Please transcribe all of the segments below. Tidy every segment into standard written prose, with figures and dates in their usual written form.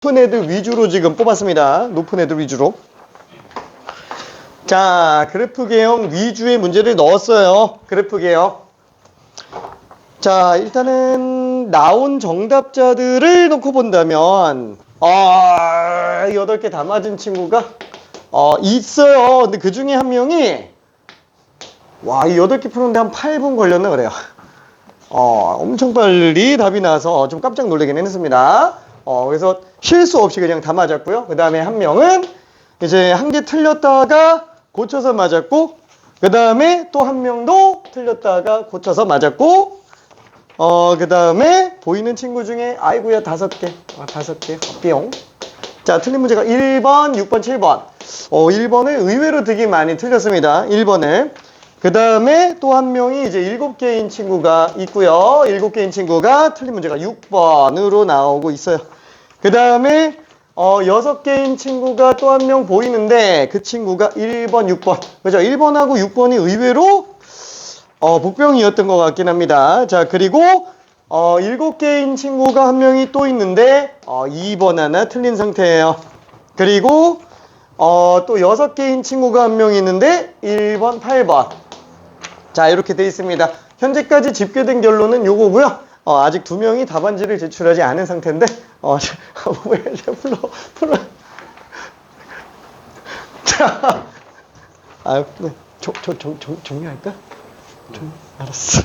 높은 애들 위주로 지금 뽑았습니다. 높은 애들 위주로. 자, 그래프 개형 위주의 문제를 넣었어요. 그래프 개형. 자, 일단은 나온 정답자들을 놓고 본다면 8개 다 맞은 친구가 있어요. 근데 그 중에 한 명이 이 8개 푸는데 한 8분 걸렸나 그래요. 엄청 빨리 답이 나서 좀 깜짝 놀라긴 했습니다. 그래서 실수 없이 그냥 다 맞았고요. 그 다음에 한 명은 이제 한 개 틀렸다가 고쳐서 맞았고, 그 다음에 또 한 명도 틀렸다가 고쳐서 맞았고, 그 다음에 보이는 친구 중에 아이고야 5개, 5개, 뿅. 자, 틀린 문제가 1번, 6번, 7번. 1번을 의외로 되게 많이 틀렸습니다. 1번을. 그 다음에 또 한 명이 이제 7개인 친구가 있고요. 7개인 친구가 틀린 문제가 6번으로 나오고 있어요. 그 다음에 6개인 친구가 또 한 명 보이는데 그 친구가 1번, 6번. 그죠? 1번하고 6번이 의외로 복병이었던 것 같긴 합니다. 자, 그리고 7개인 친구가 한 명이 또 있는데 2번 하나 틀린 상태예요. 그리고 또 6개인 친구가 한 명 있는데 1번, 8번. 자, 이렇게 돼 있습니다. 현재까지 집계된 결론은 요거고요. 아직 2명이 답안지를 제출하지 않은 상태인데 풀어. 자, 정리할까? 알았어.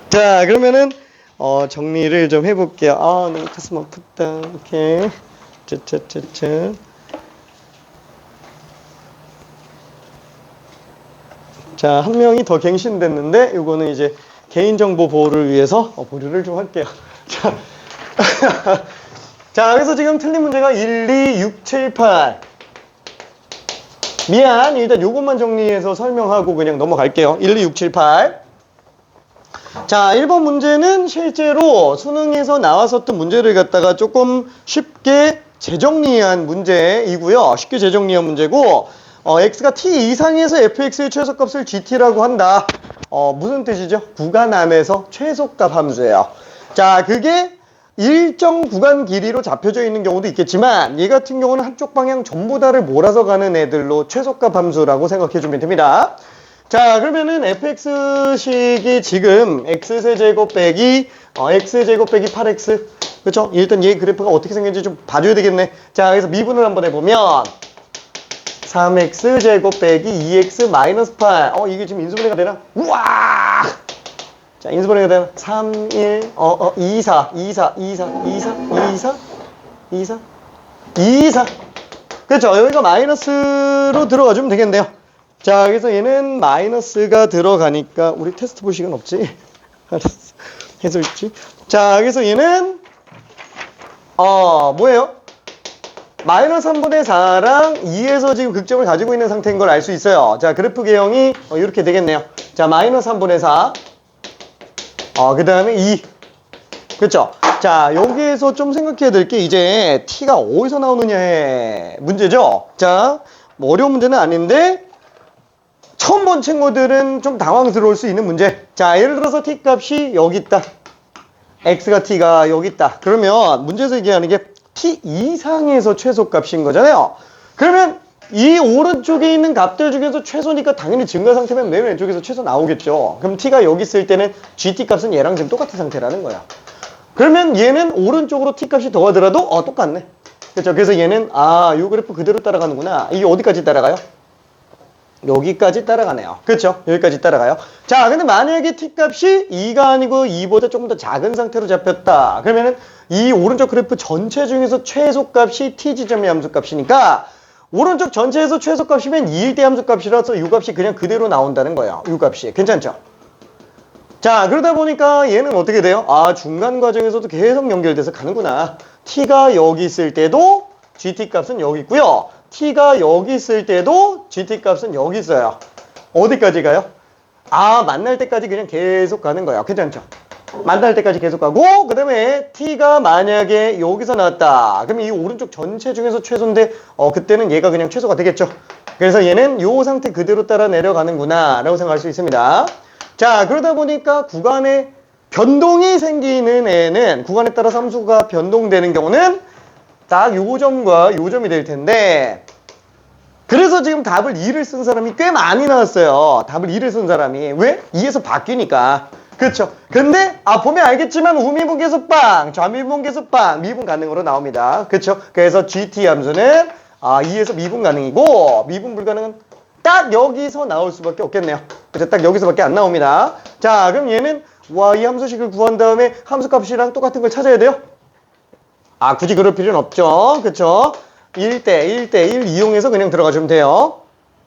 자, 그러면은 정리를 좀 해볼게요. 너무 가슴 아프다. 오케이. 짜짜짜짜. 자, 한 명이 더 갱신됐는데 요거는 이제 개인정보 보호를 위해서 보류를 좀 할게요. 자, 그래서 지금 틀린 문제가 1, 2, 6, 7, 8. 미안, 일단 요것만 정리해서 설명하고 그냥 넘어갈게요. 1, 2, 6, 7, 8. 자, 1번 문제는 실제로 수능에서 나왔었던 문제를 갖다가 조금 쉽게 재정리한 문제이고요. 쉽게 재정리한 문제고, x가 t 이상에서 fx의 최소값을 gt라고 한다. 무슨 뜻이죠? 구간 안에서 최소값 함수예요. 자, 그게 일정 구간 길이로 잡혀져 있는 경우도 있겠지만 얘 같은 경우는 한쪽 방향 전부 다를 몰아서 가는 애들로 최소값 함수라고 생각해 주면 됩니다. 자, 그러면은 fx식이 지금 x세제곱 빼기 x제곱 빼기 8x, 그렇죠? 일단 얘 그래프가 어떻게 생겼는지 좀 봐줘야 되겠네. 자, 그래서 미분을 한번 해보면 3x제곱 빼기 2x 마이너스 8. 이게 지금 인수분해가 되나? 우와! 자, 인수분해가 되나? 3, 1, 2, 4, 2, 4, 2, 4, 2, 4, 2, 4, 2, 4, 2, 4. 그렇죠? 여기가 마이너스로 들어가주면 되겠네요. 자, 그래서 얘는 마이너스가 들어가니까 우리 테스트 볼 시간 없지? 알았어. 해서 있지? 자, 그래서 얘는 뭐예요? 마이너스 3분의 4랑 2에서 지금 극점을 가지고 있는 상태인 걸 알 수 있어요. 자, 그래프 개형이 이렇게 되겠네요. 자, 마이너스 3분의 4. 그 다음에 2. 그쵸? 자, 여기에서 좀 생각해야 될 게 이제 t가 어디서 나오느냐의 문제죠? 자, 뭐 어려운 문제는 아닌데 처음 본 친구들은 좀 당황스러울 수 있는 문제. 자, 예를 들어서 t 값이 여기 있다. x가 t가 여기 있다. 그러면 문제에서 얘기하는 게 t 이상에서 최소값인 거잖아요. 그러면 이 오른쪽에 있는 값들 중에서 최소니까 당연히 증가 상태면 맨 왼쪽에서 최소 나오겠죠. 그럼 t가 여기 있을 때는 gt 값은 얘랑 지금 똑같은 상태라는 거야. 그러면 얘는 오른쪽으로 t 값이 더하더라도 똑같네. 그렇죠? 그래서 얘는 이 그래프 그대로 따라가는구나. 이게 어디까지 따라가요? 여기까지 따라가네요. 그렇죠? 여기까지 따라가요. 자, 근데 만약에 t값이 2가 아니고 2보다 조금 더 작은 상태로 잡혔다. 그러면은 이 오른쪽 그래프 전체 중에서 최소값이 t 지점의 함수값이니까 오른쪽 전체에서 최소값이면 2일 때 함수값이라서 이 값이 그냥 그대로 나온다는 거예요. 이 값이. 괜찮죠? 자, 그러다 보니까 얘는 어떻게 돼요? 중간 과정에서도 계속 연결돼서 가는구나. t가 여기 있을 때도 gt 값은 여기 있고요. t가 여기 있을 때도 gt 값은 여기 있어요. 어디까지 가요? 만날 때까지 그냥 계속 가는 거예요. 괜찮죠? 만날 때까지 계속 가고, 그 다음에 t가 만약에 여기서 나왔다. 그럼 이 오른쪽 전체 중에서 최소인데 그때는 얘가 그냥 최소가 되겠죠. 그래서 얘는 요 상태 그대로 따라 내려가는구나 라고 생각할 수 있습니다. 자, 그러다 보니까 구간의 변동이 생기는 애는 구간에 따라서 함수가 변동되는 경우는 딱 요 점과 요 점이 될 텐데, 그래서 지금 답을 2를 쓴 사람이 꽤 많이 나왔어요. 답을 2를 쓴 사람이. 왜? 2에서 바뀌니까. 그렇죠. 근데 보면 알겠지만 우미분 계속방, 좌미분 계속방, 미분 가능으로 나옵니다. 그렇죠. 그래서 GT 함수는 2에서 미분 가능이고 미분 불가능은 딱 여기서 나올 수밖에 없겠네요. 그렇죠. 딱 여기서밖에 안 나옵니다. 자, 그럼 얘는 이 함수식을 구한 다음에 함수값이랑 똑같은 걸 찾아야 돼요? 굳이 그럴 필요는 없죠. 그렇죠. 1대1 이용해서 그냥 들어가주면 돼요.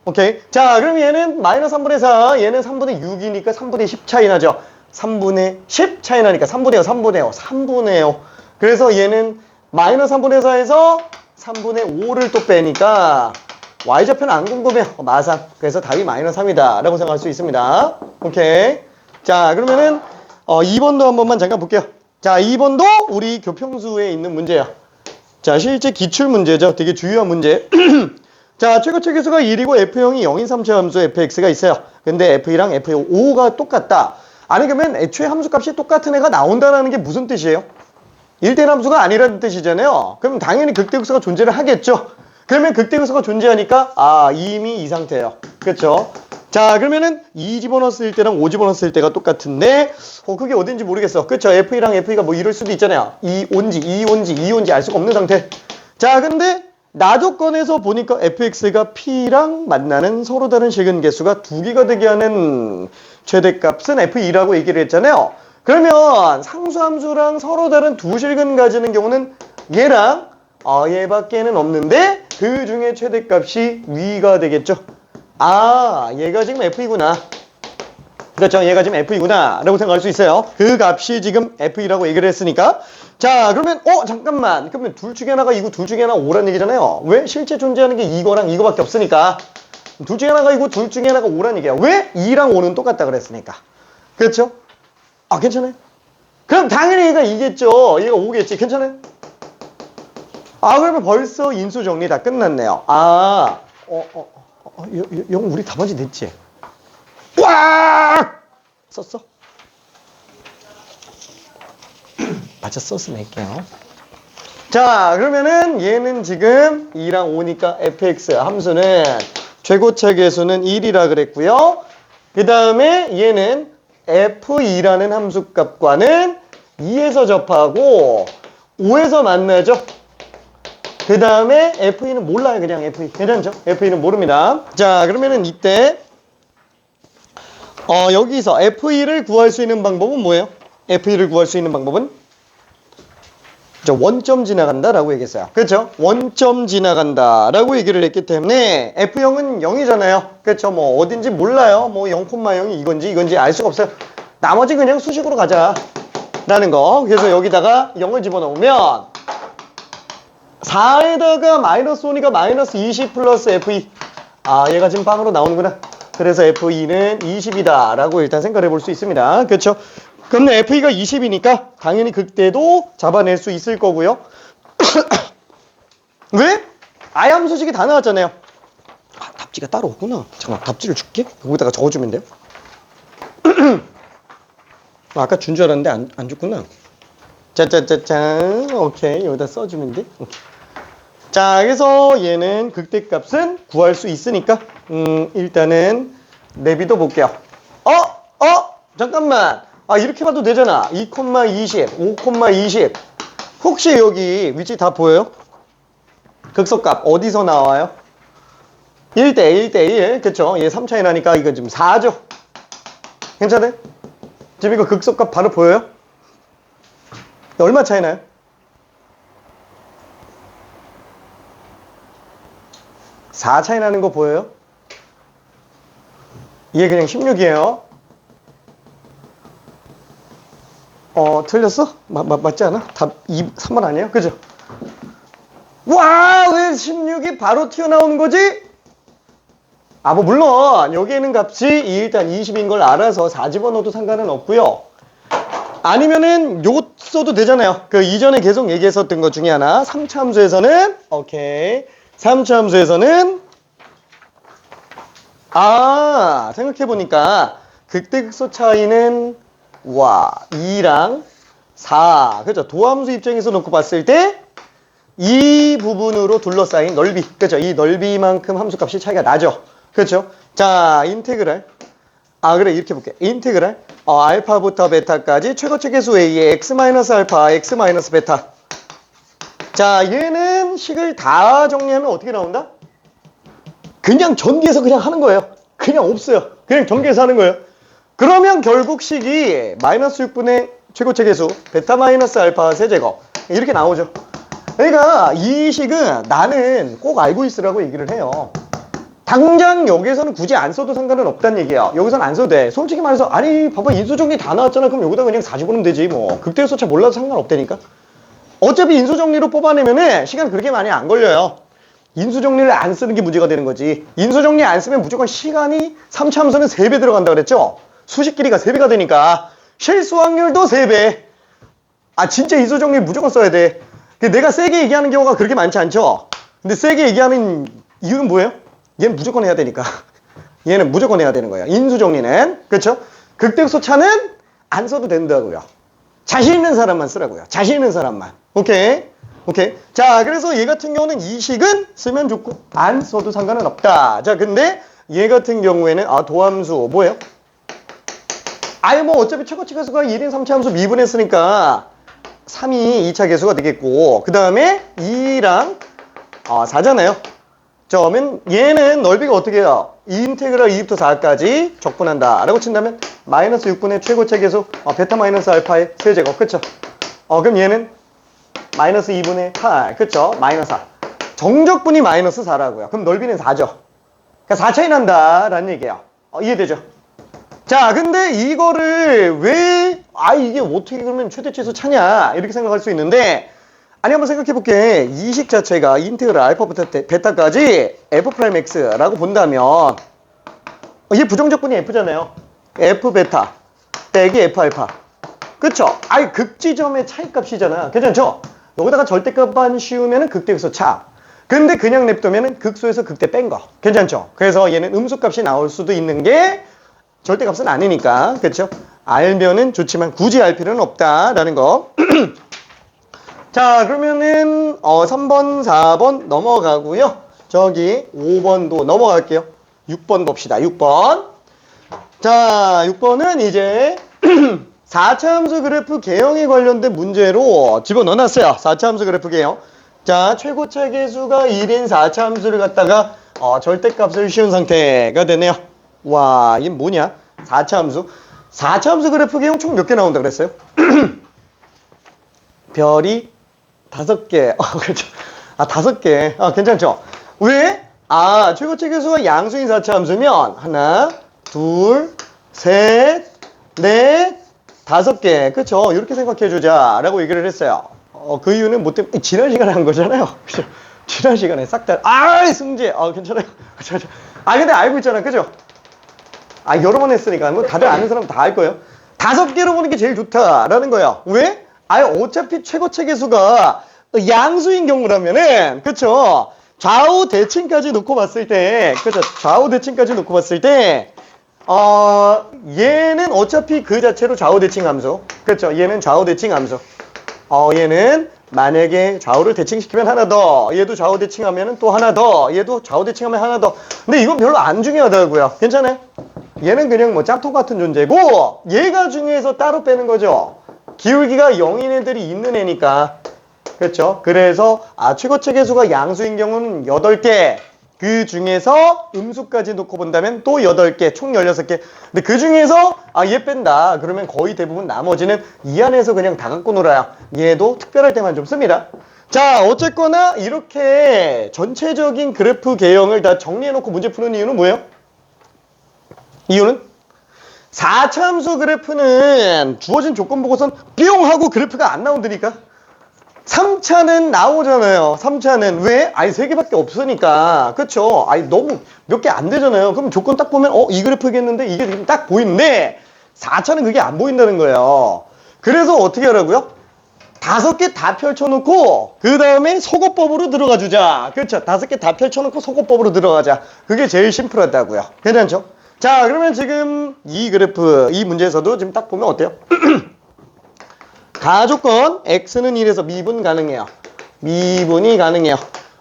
오케이. 자, 그럼 얘는 마이너스 3분의 4, 얘는 3분의 6이니까 3분의 10 차이 나죠. 3분의 10 차이 나니까 3분의 5. 그래서 얘는 마이너스 3분의 4에서 3분의 5를 또 빼니까 y좌표는 안 궁금해요. 마상. 그래서 답이 마이너스 3이다 라고 생각할 수 있습니다. 오케이. 자, 그러면은 2번도 한 번만 잠깐 볼게요. 자, 2번도 우리 교평수에 있는 문제예요. 자, 실제 기출 문제죠. 되게 중요한 문제. 자, 최고차 계수가 1이고 F형이 0인 3차 함수 fx가 있어요. 근데 F2랑 F5가 똑같다. 아니, 그러면 애초에 함수값이 똑같은 애가 나온다는 게 무슨 뜻이에요? 1대1 함수가 아니라는 뜻이잖아요. 그럼 당연히 극대극소가 존재를 하겠죠. 그러면 극대극소가 존재하니까 이미 이 상태예요. 그렇죠? 자, 그러면은 2 집어넣었을 때랑 5 집어넣었을 때가 똑같은데 그게 어딘지 모르겠어. 그렇죠? F2랑 F2가 뭐 이럴 수도 있잖아요. 2온지 알 수가 없는 상태. 자, 근데 나 조건에서 보니까 fx가 p랑 만나는 서로 다른 실근 개수가 2개가 되게 하는 최대값은 f2라고 얘기를 했잖아요. 그러면 상수함수랑 서로 다른 두 실근 가지는 경우는 얘랑 얘밖에는 없는데 그 중에 최대값이 위가 되겠죠. 얘가 지금 f이구나. 그렇죠. 얘가 지금 f이구나 라고 생각할 수 있어요. 그 값이 지금 f이라고 얘기를 했으니까. 자, 그러면 잠깐만. 그러면 둘 중에 하나가 2고 둘 중에 하나가 5란 얘기잖아요. 왜? 실제 존재하는 게 이거랑 이거밖에 없으니까. 둘 중에 하나가 2고 둘 중에 하나가 5란 얘기야. 왜? 2랑 5는 똑같다 그랬으니까. 그렇죠? 괜찮아요? 그럼 당연히 얘가 2겠죠. 얘가 5겠지. 괜찮아요? 그러면 벌써 인수 정리 다 끝났네요. 영 우리 답안지 냈지? 와! 썼어? 맞아, 써서 낼게요. 자, 그러면은 얘는 지금 2랑 5니까 fx 함수는 최고차 계수는 1이라 그랬고요. 그 다음에 얘는 f2라는 함수값과는 2에서 접하고 5에서 만나죠. 그 다음에 f2는 몰라요. 그냥 f2. 괜찮죠? f2는 모릅니다. 자, 그러면은 이때 여기서 f2를 구할 수 있는 방법은 뭐예요? f2를 구할 수 있는 방법은 원점 지나간다 라고 얘기했어요. 그렇죠? 원점 지나간다 라고 얘기를 했기 때문에 F형은 0이잖아요. 그렇죠? 뭐 어딘지 몰라요. 뭐 0,0이 이건지 알 수가 없어요. 나머지 그냥 수식으로 가자 라는 거. 그래서 여기다가 0을 집어넣으면 4에다가 마이너스 5니까 마이너스 20 플러스 F2. 얘가 지금 빵으로 나오는구나. 그래서 F2는 20이다 라고 일단 생각해 볼 수 있습니다. 그렇죠? 그럼 F2가 20이니까 당연히 극대도 잡아낼 수 있을 거고요. 왜? 함수식이 다 나왔잖아요. 답지가 따로 없구나. 잠깐만, 답지를 줄게. 거기다가 적어주면 돼요. 아까 준 줄 알았는데 안 줬구나. 짜짜짜짠. 오케이, 여기다 써주면 돼. 오케이. 자, 그래서 얘는 극대값은 구할 수 있으니까 일단은 내비도 볼게요. 잠깐만. 이렇게 봐도 되잖아. 2,20, 5,20. 혹시 여기 위치 다 보여요? 극소값 어디서 나와요? 1대1. 그쵸? 얘 3차이 나니까 이거 지금 4죠? 괜찮아요? 지금 이거 극소값 바로 보여요? 얼마 차이 나요? 4 차이 나는 거 보여요? 이게 그냥 16이에요. 틀렸어? 맞지 않아? 답 3번 아니에요? 그죠? 와, 왜 16이 바로 튀어나오는 거지? 뭐 물론 여기 있는 값이 일단 20인 걸 알아서 4 집어넣어도 상관은 없고요. 아니면은 요거 써도 되잖아요. 그 이전에 계속 얘기했었던 것 중에 하나 3차 함수에서는 3차 함수에서는 생각해보니까 극대극소 차이는 와, 2랑 4. 그죠? 도함수 입장에서 놓고 봤을 때 이 부분으로 둘러싸인 넓이. 그죠? 이 넓이만큼 함수값이 차이가 나죠. 그렇죠? 자, 인테그랄. 그래. 이렇게 볼게. 인테그랄. 알파부터 베타까지 최고치 계수 A의 x-알파, x-베타. 자, 얘는 식을 다 정리하면 어떻게 나온다? 그냥 전개해서 그냥 하는 거예요. 그냥 없어요. 그냥 전개해서 하는 거예요. 그러면 결국 식이 마이너스 6분의 최고체 계수 베타 마이너스 알파 세제곱 이렇게 나오죠. 그러니까 이 식은 나는 꼭 알고 있으라고 얘기를 해요. 당장 여기에서는 굳이 안 써도 상관은 없다는 얘기야. 여기서는 안 써도 돼. 솔직히 말해서 아니 봐봐 인수정리 다 나왔잖아. 그럼 여기다 그냥 4 집어넣으면 되지 뭐. 극대수차 몰라도 상관없다니까. 어차피 인수정리로 뽑아내면은 시간 그렇게 많이 안 걸려요. 인수정리를 안 쓰는 게 문제가 되는 거지. 인수정리 안 쓰면 무조건 시간이 3차 함수는 3배 들어간다 그랬죠? 수식 길이가 3배가 되니까 실수 확률도 3배. 진짜 인수정리 무조건 써야 돼. 내가 세게 얘기하는 경우가 그렇게 많지 않죠? 근데 세게 얘기하는 이유는 뭐예요? 얘는 무조건 해야 되니까. 얘는 무조건 해야 되는 거예요. 인수정리는. 그렇죠? 극대소차는 안 써도 된다고요. 자신 있는 사람만 쓰라고요. 자신 있는 사람만. 오케이? 오케이. 자, 그래서 얘 같은 경우는 이 식은 쓰면 좋고 안 써도 상관은 없다. 자, 근데 얘 같은 경우에는 도함수 뭐예요? 뭐 어차피 최고치 계수가 1인 3차 함수 미분했으니까 3이 2차 계수가 되겠고 그 다음에 2랑 4잖아요. 그러면 얘는 넓이가 어떻게 해요? 인테그랄 2부터 4까지 적분한다 라고 친다면 마이너스 6분의 최고체 계수 베타 마이너스 알파의 세제곱. 그쵸? 그럼 얘는 마이너스 2분의 8. 그쵸? 마이너스 4. 정적분이 마이너스 4라고요. 그럼 넓이는 4죠. 그러니까 4 차이 난다 라는 얘기예요. 이해되죠? 자, 근데 이거를 왜 이게 어떻게 그러면 최대치에서 차냐 이렇게 생각할 수 있는데 한번 생각해 볼게. 이 식 자체가 인테그랄 알파부터 베타까지 f'x라고 본다면 얘 부정적분이 f잖아요. f 베타 빼기 f 알파. 그쵸? 극지점의 차이값이잖아. 괜찮죠? 여기다가 절대값만 씌우면 극대에서 차. 근데 그냥 냅두면 극소에서 극대 뺀 거. 괜찮죠? 그래서 얘는 음수값이 나올 수도 있는 게 절대값은 아니니까. 그렇죠? 알면은 좋지만 굳이 알 필요는 없다라는 거. 자, 그러면은 3번, 4번 넘어가고요. 저기 5번도 넘어갈게요. 6번 봅시다. 6번. 자, 6번은 이제 4차 함수 그래프 개형에 관련된 문제로 집어넣어놨어요. 4차 함수 그래프 개형. 자, 최고차 계수가 1인 4차 함수를 갖다가 절대값을 씌운 상태가 되네요. 와, 이게 뭐냐? 4차 함수. 4차 함수 그래프 개형 총 몇 개 나온다 그랬어요? 별이 5개. 그렇죠. 5개. 괜찮죠? 왜? 최고차 계수가 양수인 4차 함수면 하나, 둘, 셋, 넷, 5개. 그쵸? 이렇게 생각해주자. 라고 얘기를 했어요. 그 이유는 뭐 때문에? 지난 시간에 한 거잖아요. 그죠? 지난 시간에 싹 다, 승재. 괜찮아요. 근데 알고 있잖아. 그죠? 여러 번 했으니까. 뭐 다들 아는 사람 다 알 거예요. 5개로 보는 게 제일 좋다라는 거예요. 왜? 어차피 최고체 계수가 양수인 경우라면은, 그쵸? 좌우 대칭까지 놓고 봤을 때, 그죠? 좌우 대칭까지 놓고 봤을 때, 얘는 어차피 그 자체로 좌우 대칭 함수. 그렇죠? 얘는 좌우 대칭 함수. 얘는 만약에 좌우를 대칭시키면 하나 더, 얘도 좌우 대칭하면 또 하나 더, 얘도 좌우 대칭하면 하나 더. 근데 이건 별로 안 중요하다고요. 괜찮아요? 얘는 그냥 뭐 짝퉁 같은 존재고, 얘가 중요해서 따로 빼는 거죠. 기울기가 0인 애들이 있는 애니까. 그렇죠? 그래서 최고체 계수가 양수인 경우는 8개. 그 중에서 음수까지 놓고 본다면 또 8개, 총 16개. 근데 그 중에서 얘 뺀다. 그러면 거의 대부분 나머지는 이 안에서 그냥 다 갖고 놀아요. 얘도 특별할 때만 좀 씁니다. 자, 어쨌거나 이렇게 전체적인 그래프 개형을 다 정리해놓고 문제 푸는 이유는 뭐예요? 이유는 4차 함수 그래프는 주어진 조건 보고선 뿅 하고 그래프가 안 나온다니까. 3차는 나오잖아요. 3차는 왜? 3개밖에 없으니까. 그쵸? 너무 몇 개 안 되잖아요. 그럼 조건 딱 보면 이 그래프겠는데 이게 지금 딱 보이는데 4차는 그게 안 보인다는 거예요. 그래서 어떻게 하라고요? 5개 다 펼쳐놓고 그 다음에 속어법으로 들어가 주자. 그렇죠? 5개 다 펼쳐놓고 속어법으로 들어가자. 그게 제일 심플하다고요. 괜찮죠? 자, 그러면 지금 이 그래프, 이 문제에서도 지금 딱 보면 어때요? 가조건 x는 1에서 미분 가능해요. 미분이 가능해요.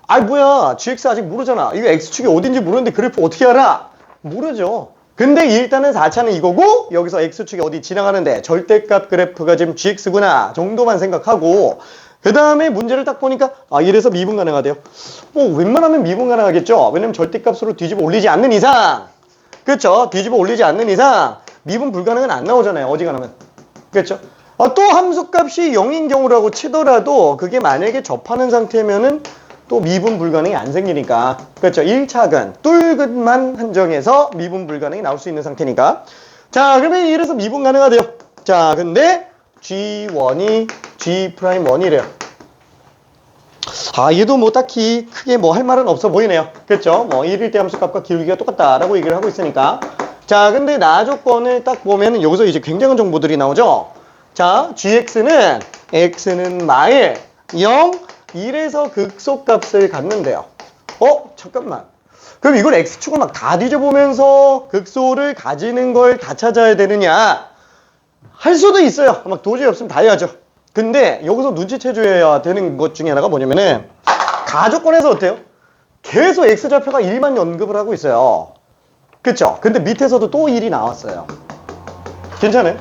아이 뭐야, gx 아직 모르잖아. 이거 x축이 어딘지 모르는데 그래프 어떻게 알아? 모르죠. 근데 일단은 4차는 이거고 여기서 x축이 어디 지나가는데 절대값 그래프가 지금 gx구나 정도만 생각하고 그 다음에 문제를 딱 보니까 이래서 미분 가능하대요. 뭐 웬만하면 미분 가능하겠죠. 왜냐면 절대값으로 뒤집어 올리지 않는 이상, 그렇죠? 뒤집어 올리지 않는 이상 미분 불가능은 안 나오잖아요. 어지간하면. 그렇죠? 또 함수값이 0인 경우라고 치더라도 그게 만약에 접하는 상태면은 또 미분 불가능이 안 생기니까. 그렇죠? 1차근 뚫근만 한정해서 미분 불가능이 나올 수 있는 상태니까. 자, 그러면 이래서 미분 가능하대요. 자, 근데 G1이 G'1이래요. 얘도 뭐 딱히 크게 뭐 할 말은 없어 보이네요. 그렇죠? 뭐 1일 때 함수값과 기울기가 똑같다라고 얘기를 하고 있으니까. 자, 근데 나 조건을 딱 보면은 여기서 이제 굉장한 정보들이 나오죠. 자, gx는 x는 마일 0 1에서 극소값을 갖는데요. 잠깐만. 그럼 이걸 x축을 막 다 뒤져보면서 극소를 가지는 걸 다 찾아야 되느냐? 할 수도 있어요. 막 도저히 없으면 다 해야죠. 근데 여기서 눈치채줘야 되는 것 중에 하나가 뭐냐면은 가조건에서 어때요? 계속 x좌표가 1만 언급을 하고 있어요. 그쵸? 근데 밑에서도 또 1이 나왔어요. 괜찮아요?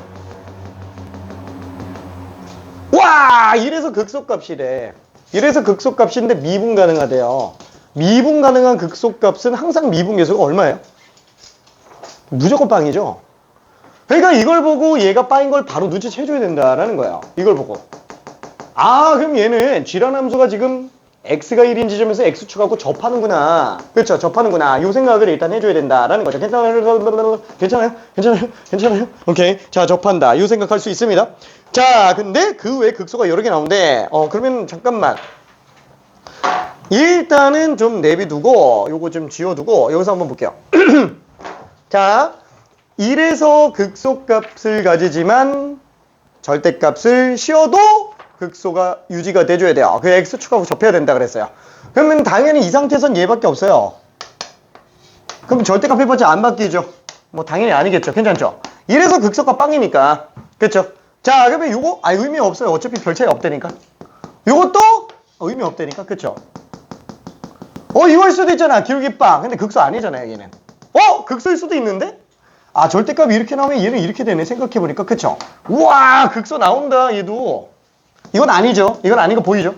와! 이래서 극소값이래. 이래서 극소값인데 미분 가능하대요. 미분 가능한 극소값은 항상 미분 계수가 얼마예요? 무조건 빵이죠. 그러니까 이걸 보고 얘가 빵인 걸 바로 눈치채줘야 된다라는 거예요. 이걸 보고. 그럼 얘는 G라는 함수가 지금 x가 1인 지점에서 x축하고 접하는구나. 그렇죠? 접하는구나. 이 생각을 일단 해줘야 된다라는 거죠. 괜찮아요? 괜찮아요? 괜찮아요? 괜찮아요? 오케이. 자, 접한다. 이 생각할 수 있습니다. 자, 근데 그 외에 극소가 여러 개 나오는데 그러면 잠깐만. 일단은 좀 내비두고 요거 좀 지워두고 여기서 한번 볼게요. 자, 1에서 극소값을 가지지만 절대값을 씌워도 극소가 유지가 돼줘야 돼요. 그 x축하고 접해야 된다 그랬어요. 그러면 당연히 이 상태에선 얘밖에 없어요. 그럼 절대값 해봤자 안 바뀌죠. 뭐 당연히 아니겠죠. 괜찮죠? 1에서 극소가 빵이니까. 그쵸? 자, 그러면 요거 의미 없어요. 어차피 별 차이 없다니까. 요것도 의미 없다니까. 그쵸? 이거일 수도 있잖아. 기울기 빵. 근데 극소 아니잖아요, 얘는. 극소일 수도 있는데? 절대값이 이렇게 나오면 얘는 이렇게 되네. 생각해보니까. 그쵸? 우와, 극소 나온다, 얘도. 이건 아니죠. 이건 아닌 거 보이죠?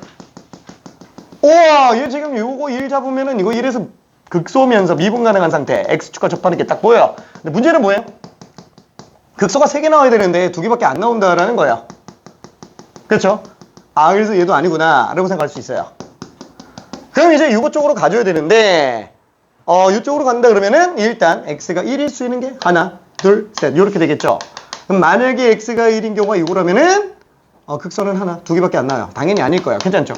우와, 얘 지금 요거 1 잡으면은 이거 1에서 극소면서 미분 가능한 상태. x축과 접하는 게 딱 보여요. 근데 문제는 뭐예요? 극소가 3개 나와야 되는데 2개밖에 안 나온다라는 거예요. 그렇죠? 그래서 얘도 아니구나 라고 생각할 수 있어요. 그럼 이제 이거 쪽으로 가줘야 되는데 이쪽으로 간다 그러면은 일단 x가 1일 수 있는 게 하나, 둘, 셋 이렇게 되겠죠. 그럼 만약에 x가 1인 경우가 이거라면은 극소는 하나, 2개밖에 안 나와요. 당연히 아닐 거예요. 괜찮죠?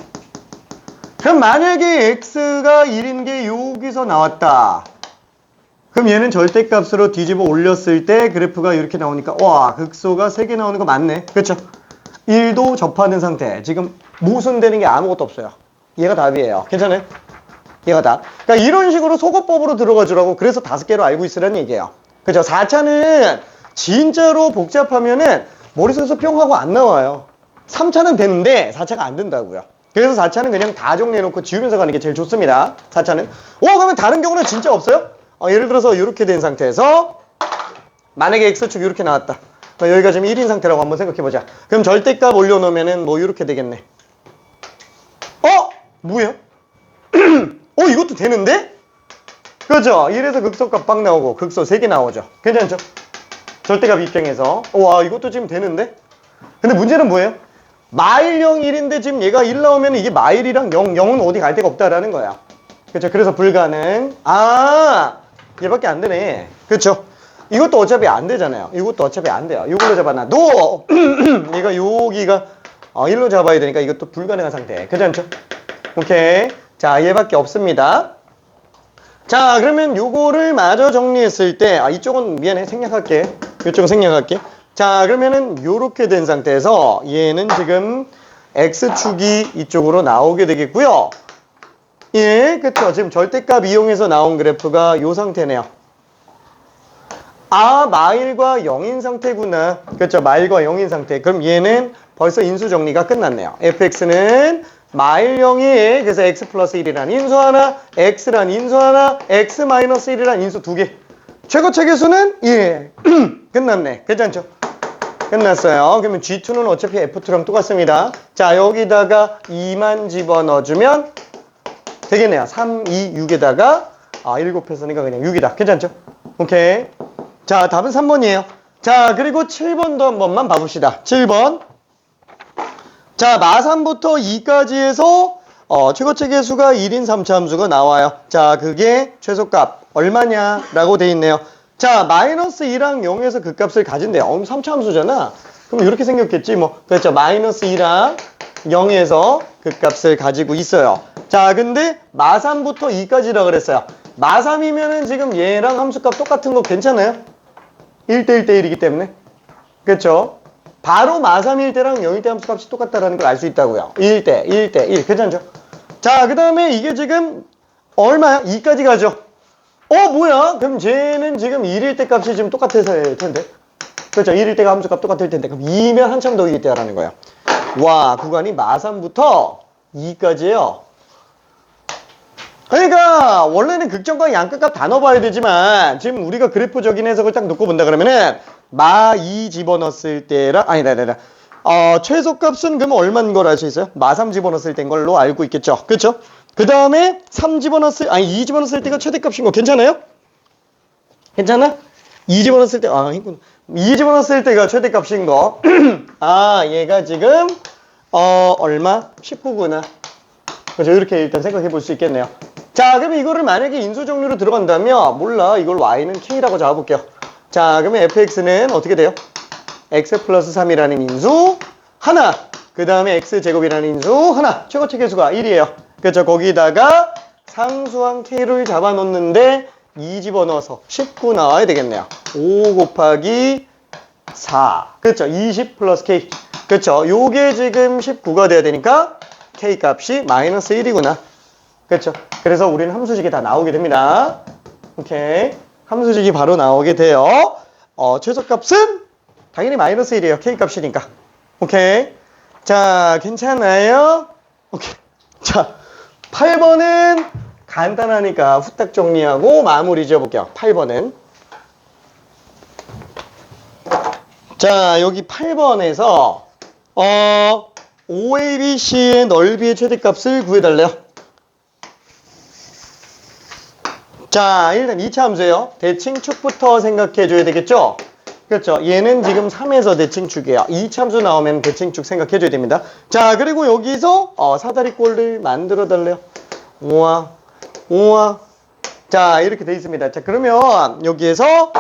그럼 만약에 x가 1인 게 여기서 나왔다. 그럼 얘는 절대값으로 뒤집어 올렸을 때 그래프가 이렇게 나오니까 와, 극소가 3개 나오는 거 맞네. 그렇죠? 1도 접하는 상태. 지금 모순되는 게 아무것도 없어요. 얘가 답이에요. 괜찮아요? 얘가 답. 그러니까 이런 식으로 소거법으로 들어가 주라고. 그래서 5개로 알고 있으라는 얘기예요. 그죠? 4차는 진짜로 복잡하면은 머릿속에서 뿅 하고 안 나와요. 3차는 되는데 4차가 안 된다고요. 그래서 4차는 그냥 다 정리해놓고 지우면서 가는 게 제일 좋습니다. 4차는. 그러면 다른 경우는 진짜 없어요? 예를 들어서 이렇게 된 상태에서 만약에 x축 이렇게 나왔다. 여기가 지금 1인 상태라고 한번 생각해보자. 그럼 절대값 올려놓으면은 뭐 이렇게 되겠네. 뭐예요? 이것도 되는데? 그죠? 1에서 극소값 빵 나오고 극소 3개 나오죠. 괜찮죠? 절대값 입장에서. 와, 이것도 지금 되는데? 근데 문제는 뭐예요? 마일 0, 1인데 지금 얘가 1 나오면 이게 마일이랑 0, 0은 어디 갈 데가 없다라는 거야. 그렇죠? 그래서 불가능. 얘밖에 안 되네. 그렇죠? 이것도 어차피 안 되잖아요. 이것도 어차피 안 돼요. 이걸로 잡아놔도 얘가 여기가 1로 잡아야 되니까 이것도 불가능한 상태. 괜찮죠? 오케이. 자, 얘밖에 없습니다. 자, 그러면 요거를 마저 정리했을 때 이쪽은 미안해. 생략할게. 이쪽은 생략할게. 자, 그러면은 요렇게 된 상태에서 얘는 지금 x축이 이쪽으로 나오게 되겠고요. 그쵸. 지금 절대값 이용해서 나온 그래프가 요 상태네요. 아, 마일과 0인 상태구나. 그렇죠. 마일과 0인 상태. 그럼 얘는 벌써 인수 정리가 끝났네요. fx는 마일 0이 그래서 x 플러스 1이란 인수 하나, x란 인수 하나, x 마이너스 1이란 인수 두 개. 최고체계수는 예. 끝났네. 괜찮죠? 끝났어요. 그러면 G2는 어차피 F2랑 똑같습니다. 자, 여기다가 2만 집어넣어주면 되겠네요. 3, 2, 6에다가 7 곱했으니까 그냥 6이다. 괜찮죠? 오케이. 자, 답은 3번이에요. 자, 그리고 7번도 한 번만 봐봅시다. 7번. 자, 마3부터 2까지 해서 최고체계수가 1인 3차 함수가 나와요. 자, 그게 최소값 얼마냐라고 돼 있네요. 자, 마이너스 2랑 0에서 그 값을 가진대요. 3차 함수잖아. 그럼 이렇게 생겼겠지 뭐. 그렇죠. 마이너스 2랑 0에서 그 값을 가지고 있어요. 자, 근데 마3부터 2까지라 그랬어요. 마3이면은 지금 얘랑 함수값 똑같은 거 괜찮아요? 1대 1대 1이기 때문에. 그렇죠? 바로 마3일 때랑 0일 때 함수값이 똑같다라는 걸 알 수 있다고요. 1대 1대 1. 괜찮죠? 자, 그 다음에 이게 지금 얼마야? 2까지 가죠. 뭐야? 그럼 쟤는 지금 1일 때 값이 지금 똑같을 텐데. 그렇죠. 1일 때가 함수값 똑같을 텐데. 그럼 2면 한참 더 있다라는 거예요. 와, 구간이 마3부터 2까지예요. 그러니까 원래는 극점과 양끝값 다 넣어봐야 되지만 지금 우리가 그래프적인 해석을 딱 놓고 본다 그러면은 마2 집어넣었을 때랑 아니다. 최소값은 그러면 얼마인 걸 알 수 있어요? 마3 집어넣었을 때인 걸로 알고 있겠죠. 그렇죠? 그 다음에 2 집어넣었을 때가 최대값인 거 괜찮아요? 괜찮아? 2 집어넣었을 때, 2 집어넣었을 때가 최대값인 거. 얘가 지금, 얼마? 19구나. 그래서 이렇게 일단 생각해 볼 수 있겠네요. 자, 그러면 이거를 만약에 인수 정리로 들어간다면, 몰라. 이걸 y는 k라고 잡아볼게요. 자, 그러면 fx는 어떻게 돼요? x 플러스 3이라는 인수, 하나. 그 다음에 x제곱이라는 인수, 하나. 최고체계수가 1이에요. 그렇죠. 거기다가 상수항 k를 잡아놓는데 2 집어넣어서 19 나와야 되겠네요. 5 곱하기 4. 그렇죠. 20 플러스 k. 그렇죠. 요게 지금 19가 돼야 되니까 k 값이 마이너스 1이구나. 그렇죠. 그래서 우리는 함수식이 다 나오게 됩니다. 오케이. 함수식이 바로 나오게 돼요. 최소값은 당연히 마이너스 1이에요. k 값이니까. 오케이. 자, 괜찮아요? 오케이. 자, 8번은 간단하니까 후딱 정리하고 마무리 지어볼게요. 8번은. 자, 여기 8번에서 OABC의 넓이의 최대값을 구해달래요. 자, 일단 2차 함수예요. 대칭축부터 생각해줘야 되겠죠? 그렇죠. 얘는 지금 3에서 대칭축이에요. 2차 함수 나오면 대칭축 생각해줘야 됩니다. 자, 그리고 여기서 사다리꼴을 만들어달래요. 우와. 자, 이렇게 돼 있습니다. 자, 그러면 여기에서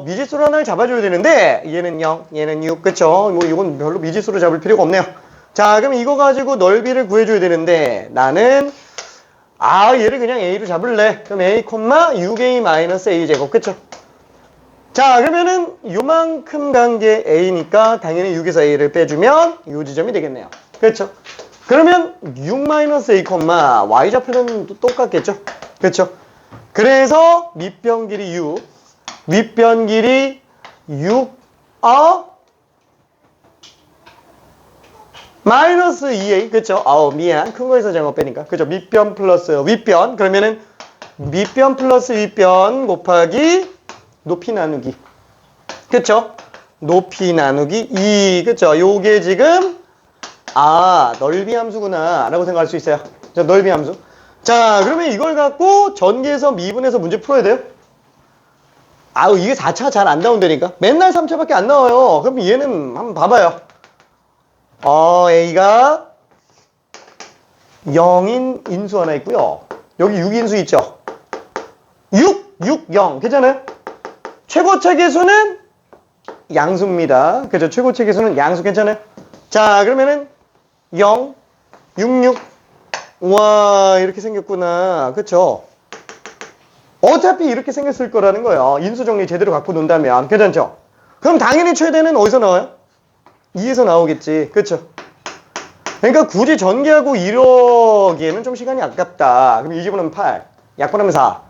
미지수로 하나를 잡아줘야 되는데 얘는 0, 얘는 6, 그쵸? 뭐 이건 별로 미지수로 잡을 필요가 없네요. 자, 그럼 이거 가지고 넓이를 구해줘야 되는데 나는 얘를 그냥 a로 잡을래. 그럼 a, 6a-a 제곱, 그쵸? 자, 그러면은 요만큼 간 게 a니까 당연히 6에서 a를 빼주면 요 지점이 되겠네요. 그렇죠? 그러면 6-a, y좌표는 똑같겠죠? 그렇죠? 그래서 밑변 길이 6, 윗변 길이 6, 마이너스 2a, 그쵸? 미안. 큰 거에서 제곱 빼니까. 그죠? 밑변 플러스 윗변. 그러면은 밑변 플러스 윗변 곱하기 높이 나누기. 그쵸? 높이 나누기 2. 그쵸? 요게 지금, 넓이 함수구나. 라고 생각할 수 있어요. 자, 넓이 함수. 자, 그러면 이걸 갖고 전개해서 미분해서 문제 풀어야 돼요? 이게 4차 잘 안 나온다니까. 맨날 3차밖에 안 나와요. 그럼 얘는 한번 봐봐요. A가 0인 인수 하나 있고요. 여기 6인수 있죠? 6, 0. 괜찮아요? 최고체계수는 양수입니다. 그죠? 최고체계수는 양수 괜찮아요? 자, 그러면은 0, 6. 우와, 이렇게 생겼구나. 그쵸? 어차피 이렇게 생겼을 거라는 거예요. 인수 정리 제대로 갖고 논다면. 괜찮죠? 그럼 당연히 최대는 어디서 나와요? 2에서 나오겠지. 그쵸? 그러니까 굳이 전개하고 이러기에는 좀 시간이 아깝다. 그럼 2 집어넣으면 8. 약분하면 4.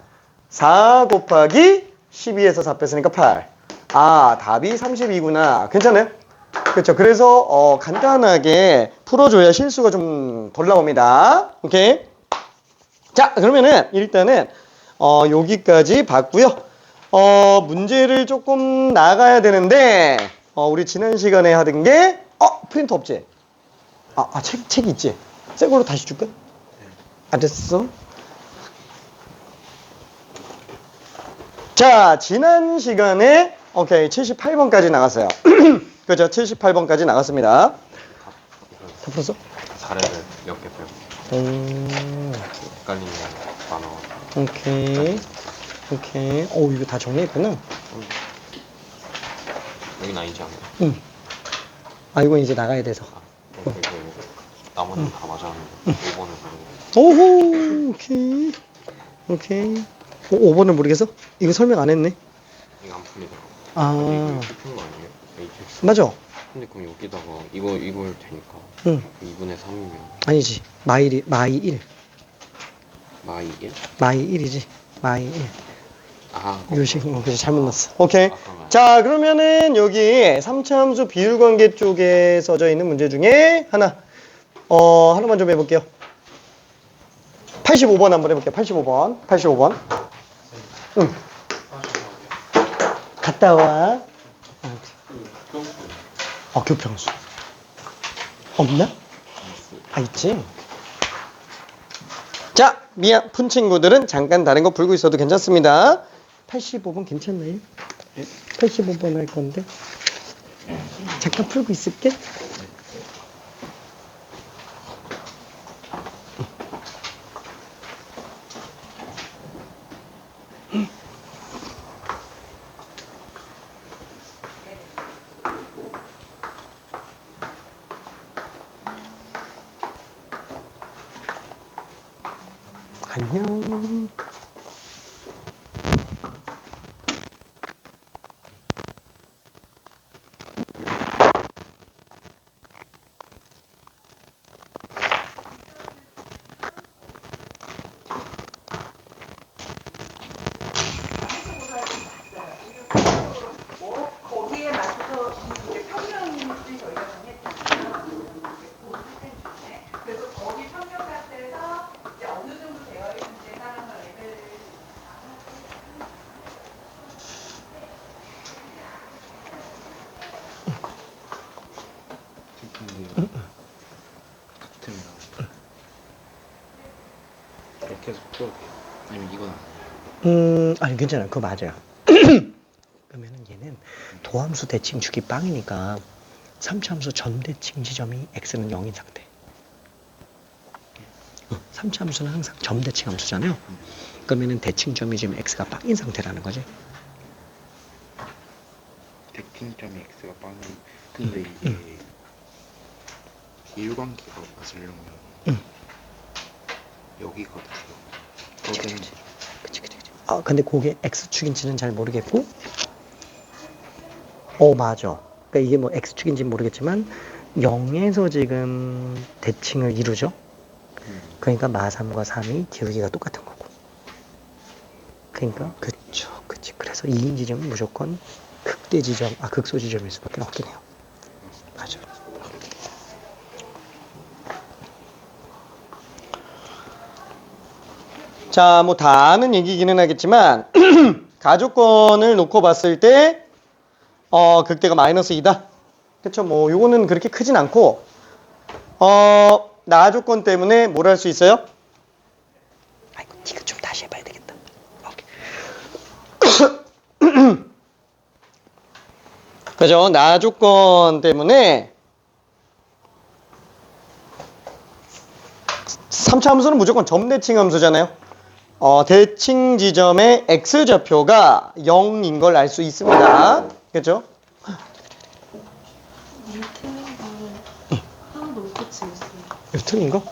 4 곱하기 12에서 4 뺐으니까 8. 아, 답이 32구나. 괜찮아요? 그렇죠. 그래서 간단하게 풀어줘야 실수가 좀 덜 나옵니다. 오케이. 자, 그러면은 일단은 여기까지 봤고요. 문제를 조금 나가야 되는데 우리 지난 시간에 하던 게 프린터 없지? 책 있지? 새 걸로 다시 줄까? 알았어. 자, 지난 시간에 오케이 78번까지 나갔어요. 그죠? 78번까지 나갔습니다. 다 풀었어? 사례를 몇 개 빼고 헷갈리면 많아. 오케이. 이거 다 정리했구나. 여긴 아니지 않나요? 응. 이건 이제 나가야 돼서. 그리고 나머지는 다 맞았는데 5번을 부르고. 오호, 오케이. 5번은 모르겠어? 이거 설명 안 했네. 이거 안 풀리더라고. 아, 이거 푸는 거 아니에요? ATX. 맞아. 근데 그럼 여기다가 이걸 되니까 응. 2분의 3이면 아니지. 마이 1. 마이 1? 마이 1이지. 마이 1. 요식, 그래서 잘못 넣었어. 오케이. 그러면 자, 그러면은 여기 3차 함수 비율 관계 쪽에 써져 있는 문제 중에 하나만 좀 해볼게요. 85번 한번 해볼게요. 85번. 응. 갔다 와. 교평수. 없나? 있지. 자, 푼 친구들은 잠깐 다른 거 풀고 있어도 괜찮습니다. 85번 괜찮나요? 85번 할 건데. 잠깐 풀고 있을게. 안녕. 거기에 맞춰서 이제 평면을 저희가 정했잖아요. 그래서 거기 평면 같아서 이제 어느 정도 되어 있는지에 따라서 레벨을 이렇게 해서 풀어볼게요. 아니면 이건 아니에요? 아니 괜찮아. 그거 맞아요. 그러면은 얘는 도함수 대칭 주기 빵이니까 3차 함수 전 대칭 지점이 x는 0인 상태. 3차 함수는 항상 점 대칭 함수잖아요. 그러면은 대칭점이 지금 x가 빵인 상태라는 거지. 대칭점이 x가 빵이 근데 이게 비율관계가 맞으려면 여기거든요. 그치. 근데 그게 x축인지는 잘 모르겠고. 맞아. 그러니까 이게 뭐 x축인지는 모르겠지만 0에서 지금 대칭을 이루죠. 그러니까 마3과 3이 기울기가 똑같은 거고. 그러니까 그치. 그래서 2인 지점은 무조건 극대 지점, 극소 지점일 수밖에 없긴 해요. 맞아. 자, 뭐 다 아는 얘기기는 하겠지만 가조건을 놓고 봤을 때 극대가 마이너스 2다. 그쵸? 뭐 요거는 그렇게 크진 않고 나조건 때문에 뭘 할 수 있어요? 아이고, 네가 좀 다시 해봐야 되겠다. 오케이. 그죠? 나조건 때문에 3차 함수는 무조건 점대칭 함수잖아요. 대칭 지점의 x좌표가 0인 걸 알 수 있습니다. 그죠? 이거 틀린 거 하나도 못 고치겠어요. 이거 틀린 거?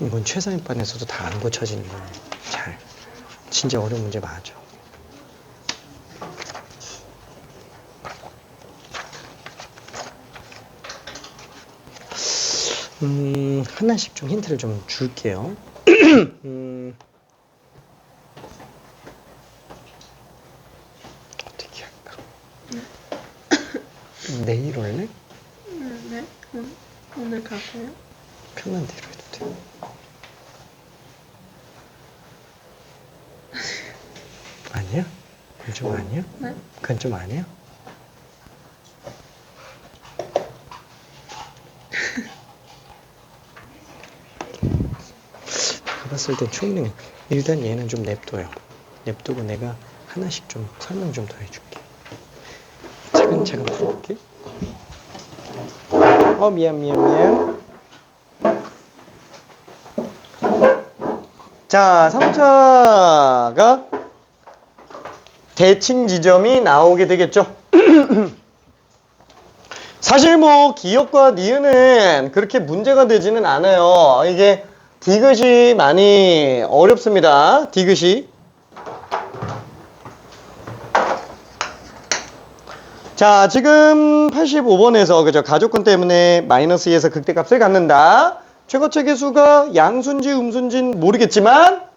이건 최상위반에서도 다 안 고쳐지는 거네. 진짜 어려운 문제 맞아. 하나씩 좀 힌트를 좀 줄게요. 어떻게 할까? 내일 올래? 네? 오늘 가세요? 편한 대로 해도 돼. 아니야? 그건 좀 아니야? 네? 그건 좀 아니야? 내가 봤을 땐 충분히 일단 얘는 좀 냅둬요. 냅두고 내가 하나씩 좀 설명 좀 더 해줄게. 차근차근 풀어볼게. 미안. 자, 3차가 대칭 지점이 나오게 되겠죠. 사실 뭐 기역과 니은은 그렇게 문제가 되지는 않아요. 이게 디귿이 많이 어렵습니다. 디귿이. 자, 지금 85번에서 그죠? 가족권 때문에 마이너스 2에서 극대값을 갖는다. 최고책의 수가 양수인지 음수인지는 모르겠지만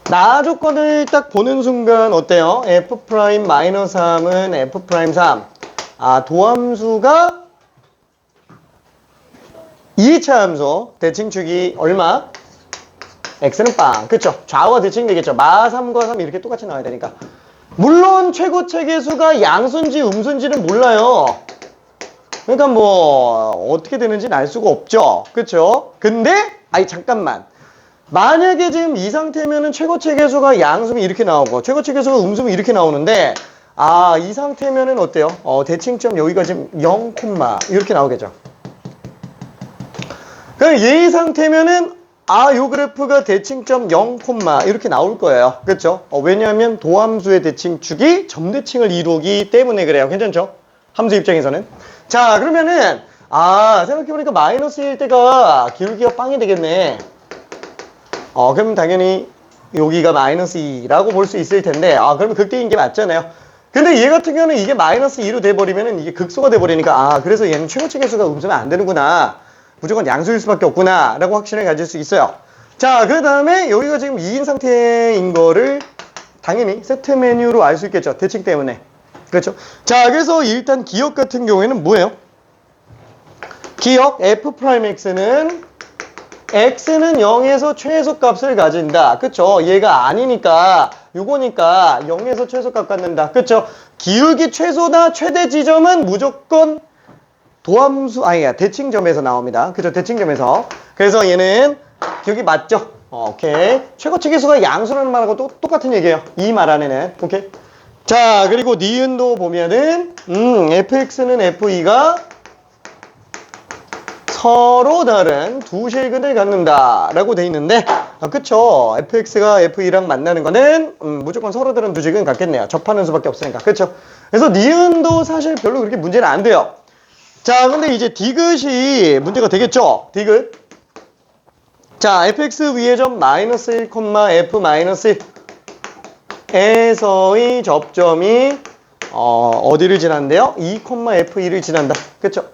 나 조건을 딱 보는 순간 어때요? F'-3은 F'3. 도함수가 2차 함수. 대칭축이 얼마? X는 빵. 그쵸? 좌우가 대칭 되겠죠? 마 3과 3 이렇게 똑같이 나와야 되니까. 물론 최고책의 수가 양수인지 음수인지는 몰라요. 그러니까 뭐 어떻게 되는지는 알 수가 없죠. 그쵸? 근데 잠깐만. 만약에 지금 이 상태면은 최고책의 수가 양수면 이렇게 나오고 최고책의 수가 음수면 이렇게 나오는데 이 상태면은 어때요? 대칭점 여기가 지금 0, 이렇게 나오겠죠. 그럼 이 상태면은 요 그래프가 대칭점 0, 이렇게 나올 거예요. 그렇죠? 왜냐하면 도함수의 대칭축이 점대칭을 이루기 때문에 그래요. 괜찮죠? 함수 입장에서는. 자, 그러면은 생각해보니까 마이너스 1 때가 기울기가 빵이 되겠네. 그럼 당연히 여기가 마이너스 2라고 볼 수 있을 텐데 그러면 극대인 게 맞잖아요. 근데 얘 같은 경우는 이게 마이너스 2로 돼버리면은 이게 극소가 돼버리니까 그래서 얘는 최고책의 수가 음수면 안 되는구나. 무조건 양수일 수밖에 없구나 라고 확신을 가질 수 있어요. 자, 그 다음에 여기가 지금 2인 상태인 거를 당연히 세트 메뉴로 알 수 있겠죠. 대칭 때문에. 그렇죠? 자, 그래서 일단 기억 같은 경우에는 뭐예요? 기억 F'X는 X는 0에서 최소값을 가진다. 그쵸? 얘가 아니니까 요거니까 0에서 최소값 갖는다. 그쵸? 기울기 최소나 최대 지점은 무조건 도함수 대칭점에서 나옵니다. 그죠? 대칭점에서. 그래서 얘는 기억이 맞죠? 오케이. 최고책의 수가 양수라는 말하고 똑같은 얘기예요. 이 말 안에는. 오케이. 자, 그리고 니은도 보면은 fx는 f2가 서로 다른 두 실근을 갖는다 라고 돼 있는데 그쵸? fx가 f2랑 만나는 거는 무조건 서로 다른 두 실근 갖겠네요. 접하는 수밖에 없으니까. 그쵸? 그래서 니은도 사실 별로 그렇게 문제는 안 돼요. 자, 근데 이제 디귿이 문제가 되겠죠? 디귿. 자, fx 위의 점 마이너스 1, f-1 에서의 접점이 어디를 지난대요? 2, f2를 지난다. 그쵸?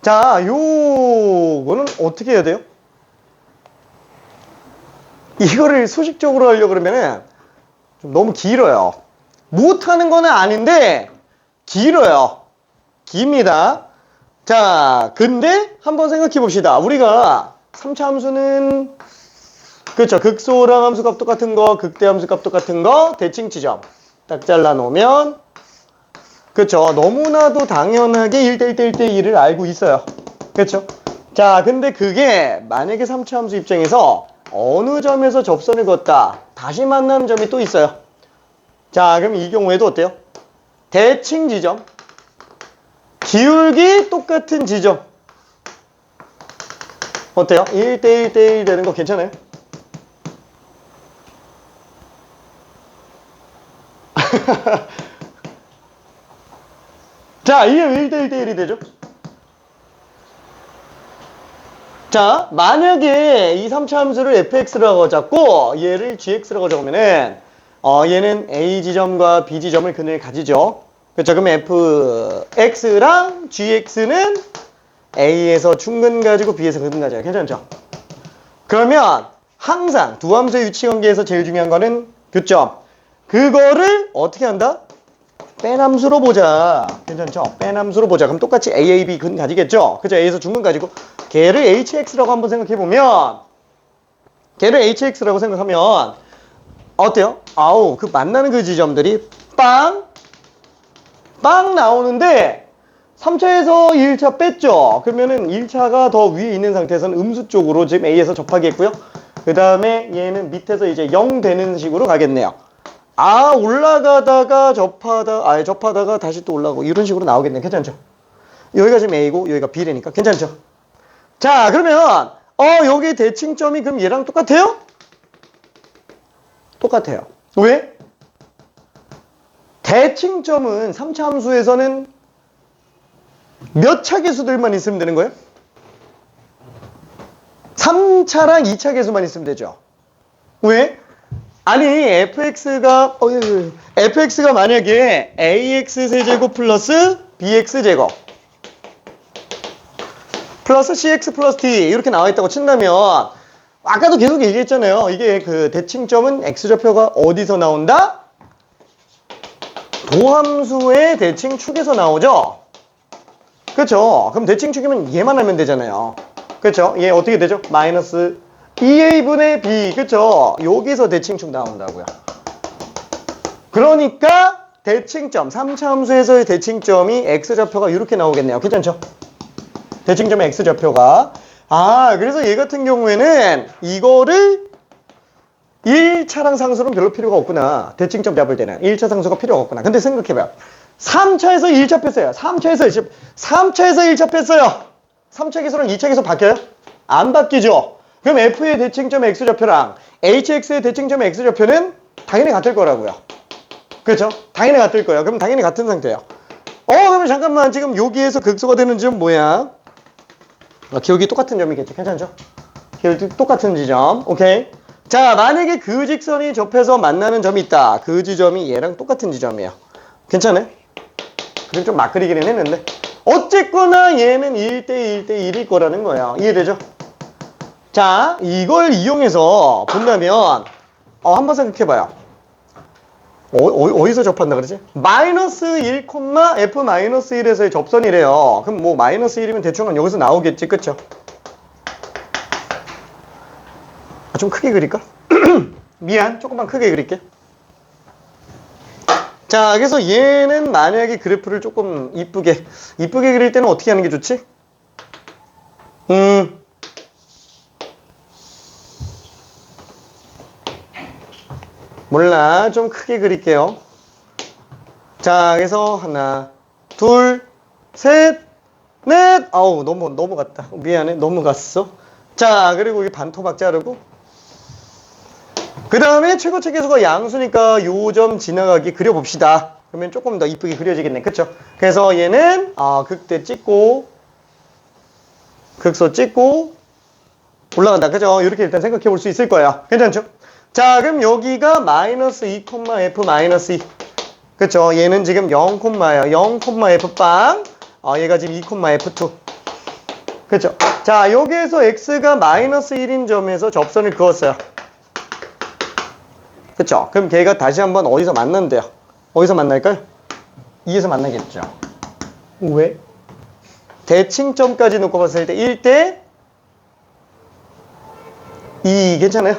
자, 요거는 어떻게 해야 돼요? 이거를 수식적으로 하려고 그러면은 좀 너무 길어요. 못하는 거는 아닌데 길어요. 깁니다. 자, 근데 한번 생각해 봅시다. 우리가 3차 함수는 그렇죠. 극소랑 함수값 똑같은 거, 극대 함수값 똑같은 거, 대칭 지점 딱 잘라 놓으면 그렇죠. 너무나도 당연하게 1대1 1대1을 알고 있어요. 그렇죠? 자, 근데 그게 만약에 3차 함수 입장에서 어느 점에서 접선을 걷다 다시 만나는 점이 또 있어요. 자, 그럼 이 경우에도 어때요? 대칭 지점 기울기 똑같은 지점 어때요? 1대1 대1 되는 거 괜찮아요? 자, 이게 1대1 대1이 되죠? 자, 만약에 이 3차 함수를 fx라고 잡고 얘를 gx라고 적으면은 얘는 a 지점과 b 지점을 그늘 가지죠. 그렇죠. 그럼 fx랑 gx는 a에서 중근 가지고 b에서 근근 가져요. 괜찮죠? 그러면 항상 두 함수의 위치 관계에서 제일 중요한 거는 교점. 그거를 어떻게 한다? 뺀 함수로 보자. 괜찮죠? 뺀 함수로 보자. 그럼 똑같이 a, a, b 근 가지겠죠? 그죠? a에서 중근 가지고 걔를 hx라고 한번 생각해 보면 걔를 hx라고 생각하면 어때요? 아우, 그 만나는 그 지점들이 빵 나오는데 3차에서 1차 뺐죠? 그러면은 1차가 더 위에 있는 상태에서는 음수 쪽으로 지금 A에서 접하겠고요. 그 다음에 얘는 밑에서 이제 0 되는 식으로 가겠네요. 아, 올라가다가 접하다가 다시 또 올라가고 이런 식으로 나오겠네요. 괜찮죠? 여기가 지금 A고 여기가 B라니까 괜찮죠? 자, 그러면 여기 대칭점이 그럼 얘랑 똑같아요? 똑같아요. 왜? 대칭점은 3차 함수에서는 몇 차 계수들만 있으면 되는 거예요? 3차랑 2차 계수만 있으면 되죠. 왜? 아니 fx가 만약에 ax 세제곱 플러스 bx 제곱 플러스 cx 플러스 d 이렇게 나와 있다고 친다면 아까도 계속 얘기했잖아요. 이게 그 대칭점은 x좌표가 어디서 나온다? 도함수의 대칭축에서 나오죠. 그렇죠. 그럼 대칭축이면 얘만 하면 되잖아요. 그렇죠. 얘 어떻게 되죠? 마이너스 2a분의 b. 그렇죠. 여기서 대칭축 나온다고요. 그러니까 대칭점 3차 함수에서의 대칭점이 x좌표가 이렇게 나오겠네요. 괜찮죠? 대칭점의 x좌표가 그래서 얘 같은 경우에는 이거를 1차랑 상수는 별로 필요가 없구나. 대칭점 잡을 때는 1차 상수가 필요가 없구나. 근데 생각해봐요. 3차에서 1차 뺐어요. 3차에서 1차 뺐어요. 3차 계수랑 2차 계수 바뀌어요? 안 바뀌죠? 그럼 f의 대칭점 x좌표랑 hx의 대칭점 x좌표는 당연히 같을 거라고요. 그렇죠? 당연히 같을 거예요. 그럼 당연히 같은 상태예요. 그러면 잠깐만 지금 여기에서 극소가 되는 지점 뭐야? 기울기 똑같은 점이겠지. 괜찮죠? 기울기 똑같은 지점. 오케이. 자, 만약에 그 직선이 접해서 만나는 점이 있다. 그 지점이 얘랑 똑같은 지점이에요. 괜찮아요? 그럼 좀 막 그리기는 했는데 어쨌거나 얘는 1대1대1일 거라는 거예요. 이해되죠? 자, 이걸 이용해서 본다면 한번 생각해봐요. 어디서 접한다 그러지? 마이너스 1, f-1에서의 접선이래요. 그럼 뭐 마이너스 1이면 대충 한 여기서 나오겠지. 그쵸? 좀 크게 그릴까? 미안, 조금만 크게 그릴게. 자, 그래서 얘는 만약에 그래프를 조금 이쁘게 그릴 때는 어떻게 하는 게 좋지? 몰라, 좀 크게 그릴게요. 자, 그래서 하나, 둘, 셋, 넷. 아우, 넘어갔다. 미안해, 넘어갔어. 자, 그리고 이 반토막 자르고. 그 다음에 최고차 계수가 양수니까 요 점 지나가기 그려봅시다. 그러면 조금 더 이쁘게 그려지겠네. 그쵸? 그래서 얘는 극대 찍고 극소 찍고 올라간다. 그죠? 이렇게 일단 생각해 볼 수 있을 거예요. 괜찮죠? 자, 그럼 여기가 마이너스 2, f 마이너스 2. 그쵸? 얘는 지금 0, 0, f빵. 얘가 지금 2, f2. 그쵸? 자, 여기에서 x가 마이너스 1인 점에서 접선을 그었어요. 그쵸? 그럼 걔가 다시 한번 어디서 만난대요? 어디서 만날까요? 2에서 만나겠죠. 왜? 대칭점까지 놓고 봤을 때 1대 2 괜찮아요?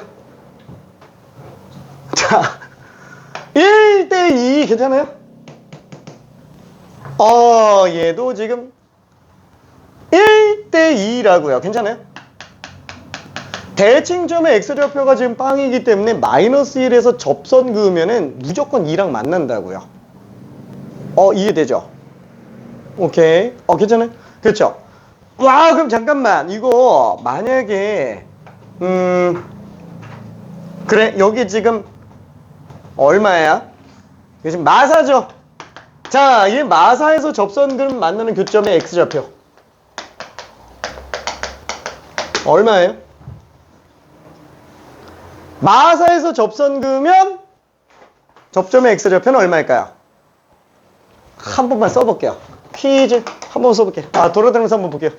자, 1대 2 괜찮아요? 얘도 지금 1대 2라고요. 괜찮아요? 대칭점의 x좌표가 지금 빵이기 때문에 마이너스 1에서 접선 그으면은 무조건 2랑 만난다고요. 이해되죠? 오케이. 괜찮아요? 그렇죠? 와, 그럼 잠깐만. 이거 만약에 그래, 여기 지금 얼마야? 이게 지금 마사죠? 자, 이 마사에서 접선 그음 만나는 교점의 x좌표 얼마예요? 마사에서 접선 그으면 접점의 x좌표는 얼마일까요? 한 번만 써볼게요. 퀴즈 한 번 써볼게요. 돌아다니면서 한번 볼게요.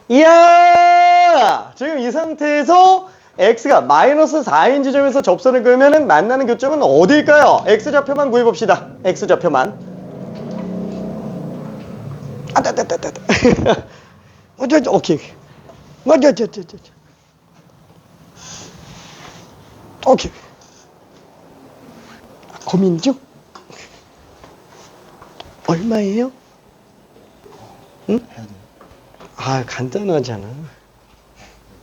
이야! 지금 이 상태에서 x가 마이너스 4인 지점에서 접선을 그으면 만나는 교점은 어딜까요? x좌표만 구해봅시다. x좌표만. 오케이. 오케이. 고민 중? 얼마예요? 응? 간단하잖아.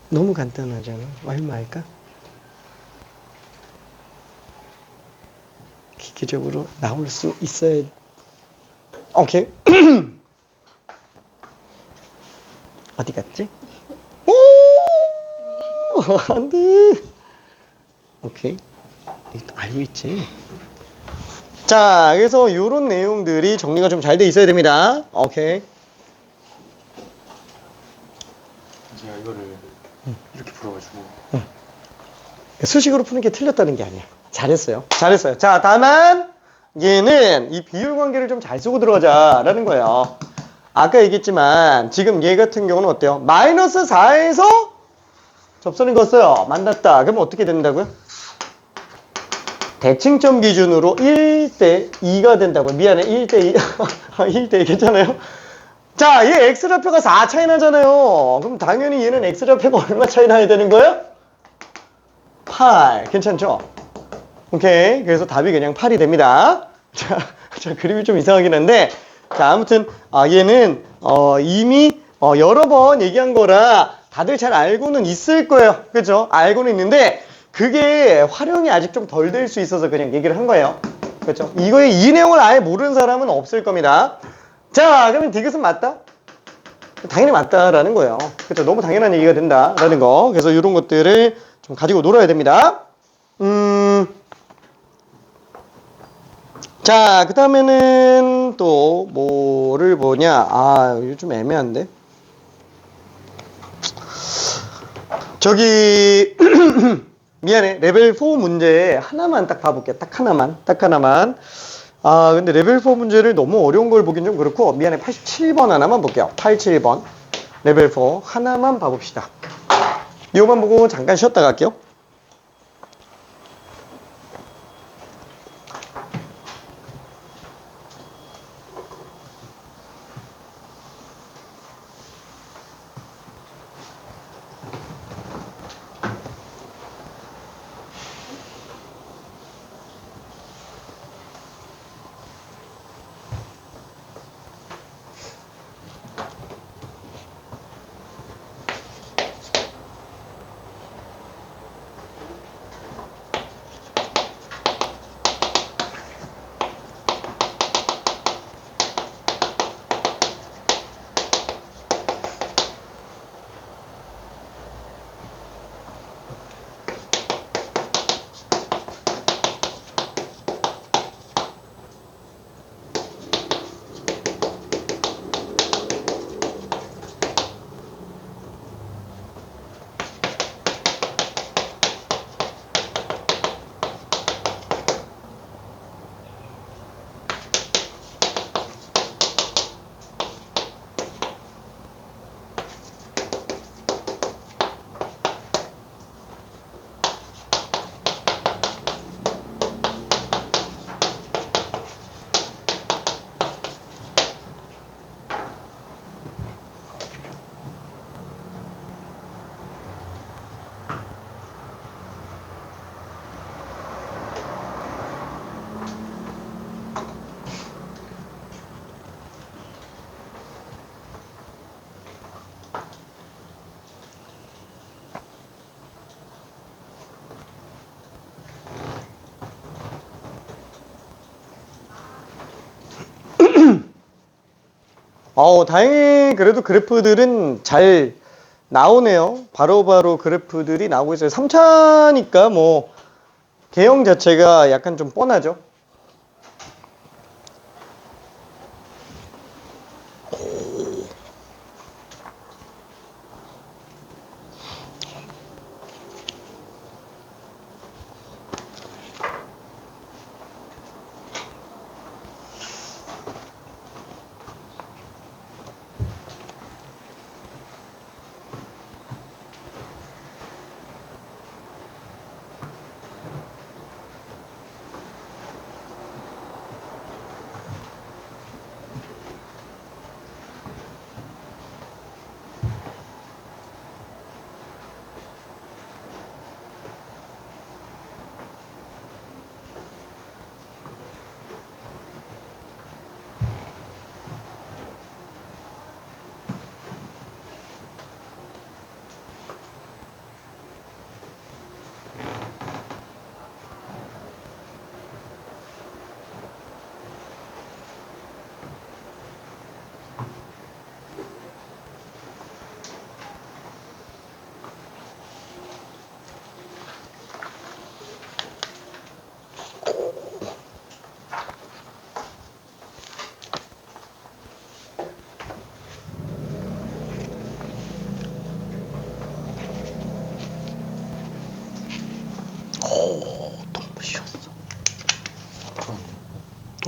너무 간단하잖아. 얼마일까? 기계적으로 나올 수 있어야. 오케이. 어디 갔지? 오! 안 돼. 오케이. 알고 있지. 자, 그래서 이런 내용들이 정리가 좀 잘 돼 있어야 됩니다. 오케이. 제가 이거를 이렇게 풀어가지고 수식으로 푸는 게 틀렸다는 게 아니야. 잘했어요. 잘했어요. 자, 다만 얘는 이 비율 관계를 좀 잘 쓰고 들어가자라는 거예요. 아까 얘기했지만 지금 얘 같은 경우는 어때요? 마이너스 4에서 접선을 그었어요. 만났다. 그러면 어떻게 된다고요? 대칭점 기준으로 1대 2가 된다고요. 미안해. 1대 2. 1대 2 괜찮아요? 자, 얘 x좌표가 4 차이 나잖아요. 그럼 당연히 얘는 x좌표가 얼마 차이 나야 되는 거예요? 8. 괜찮죠? 오케이. 그래서 답이 그냥 8이 됩니다. 자, 그림이 좀 이상하긴 한데, 자, 아무튼, 얘는, 이미, 여러 번 얘기한 거라 다들 잘 알고는 있을 거예요. 그죠? 알고는 있는데, 그게 활용이 아직 좀 덜 될 수 있어서 그냥 얘기를 한 거예요. 그렇죠? 이 내용을 아예 모르는 사람은 없을 겁니다. 자, 그러면 디귿은 맞다? 당연히 맞다라는 거예요. 그렇죠? 너무 당연한 얘기가 된다라는 거. 그래서 이런 것들을 좀 가지고 놀아야 됩니다. 자, 그 다음에는 또 뭐를 보냐? 이거 좀 애매한데? 저기 미안해. 레벨 4 문제 하나만 딱 봐볼게. 딱 하나만. 근데 레벨 4 문제를 너무 어려운 걸 보긴 좀 그렇고, 미안해. 87번 하나만 볼게요. 87번. 레벨 4 하나만 봐봅시다. 이거만 보고 잠깐 쉬었다 갈게요. 다행히 그래도 그래프들은 잘 나오네요. 바로바로 그래프들이 나오고 있어요. 3차니까 뭐 개형 자체가 약간 좀 뻔하죠.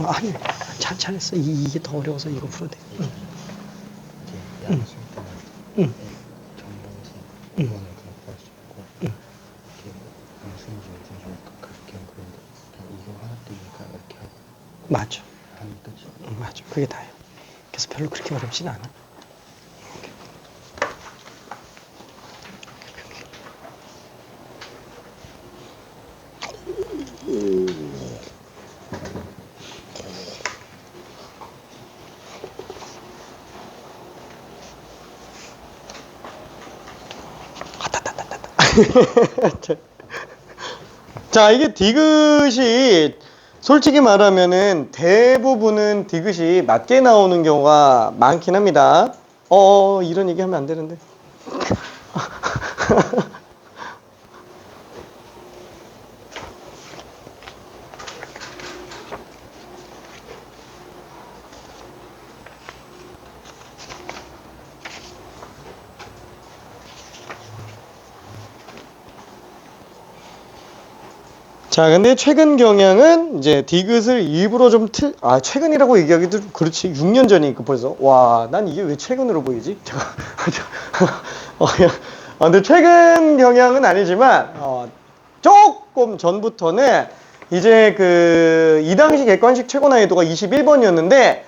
아니, 잘했어. 이게 더 어려워서 이거 풀어도 돼. 이게 양수일 때는 정보에서 이번에 그래프할 수 있고 이게 양수인지 외수인지 그렇게 하면 그런데 그냥 이거 하나 뜨니까 이렇게 하고 맞죠. 하면 끝이. 맞죠. 그게 다예요. 그래서 별로 그렇게 어렵진 않아. 자, 이게 디귿이 솔직히 말하면은 대부분은 디귿이 맞게 나오는 경우가 많긴 합니다. 이런 얘기 하면 안 되는데. 자, 근데 최근 경향은 이제 디귿을 일부러 좀 최근이라고 얘기하기도 좀 그렇지. 6년 전이니까 벌써. 와, 난 이게 왜 최근으로 보이지? 근데 최근 경향은 아니지만, 조금 전부터는 이제 이 당시 객관식 최고 난이도가 21번이었는데,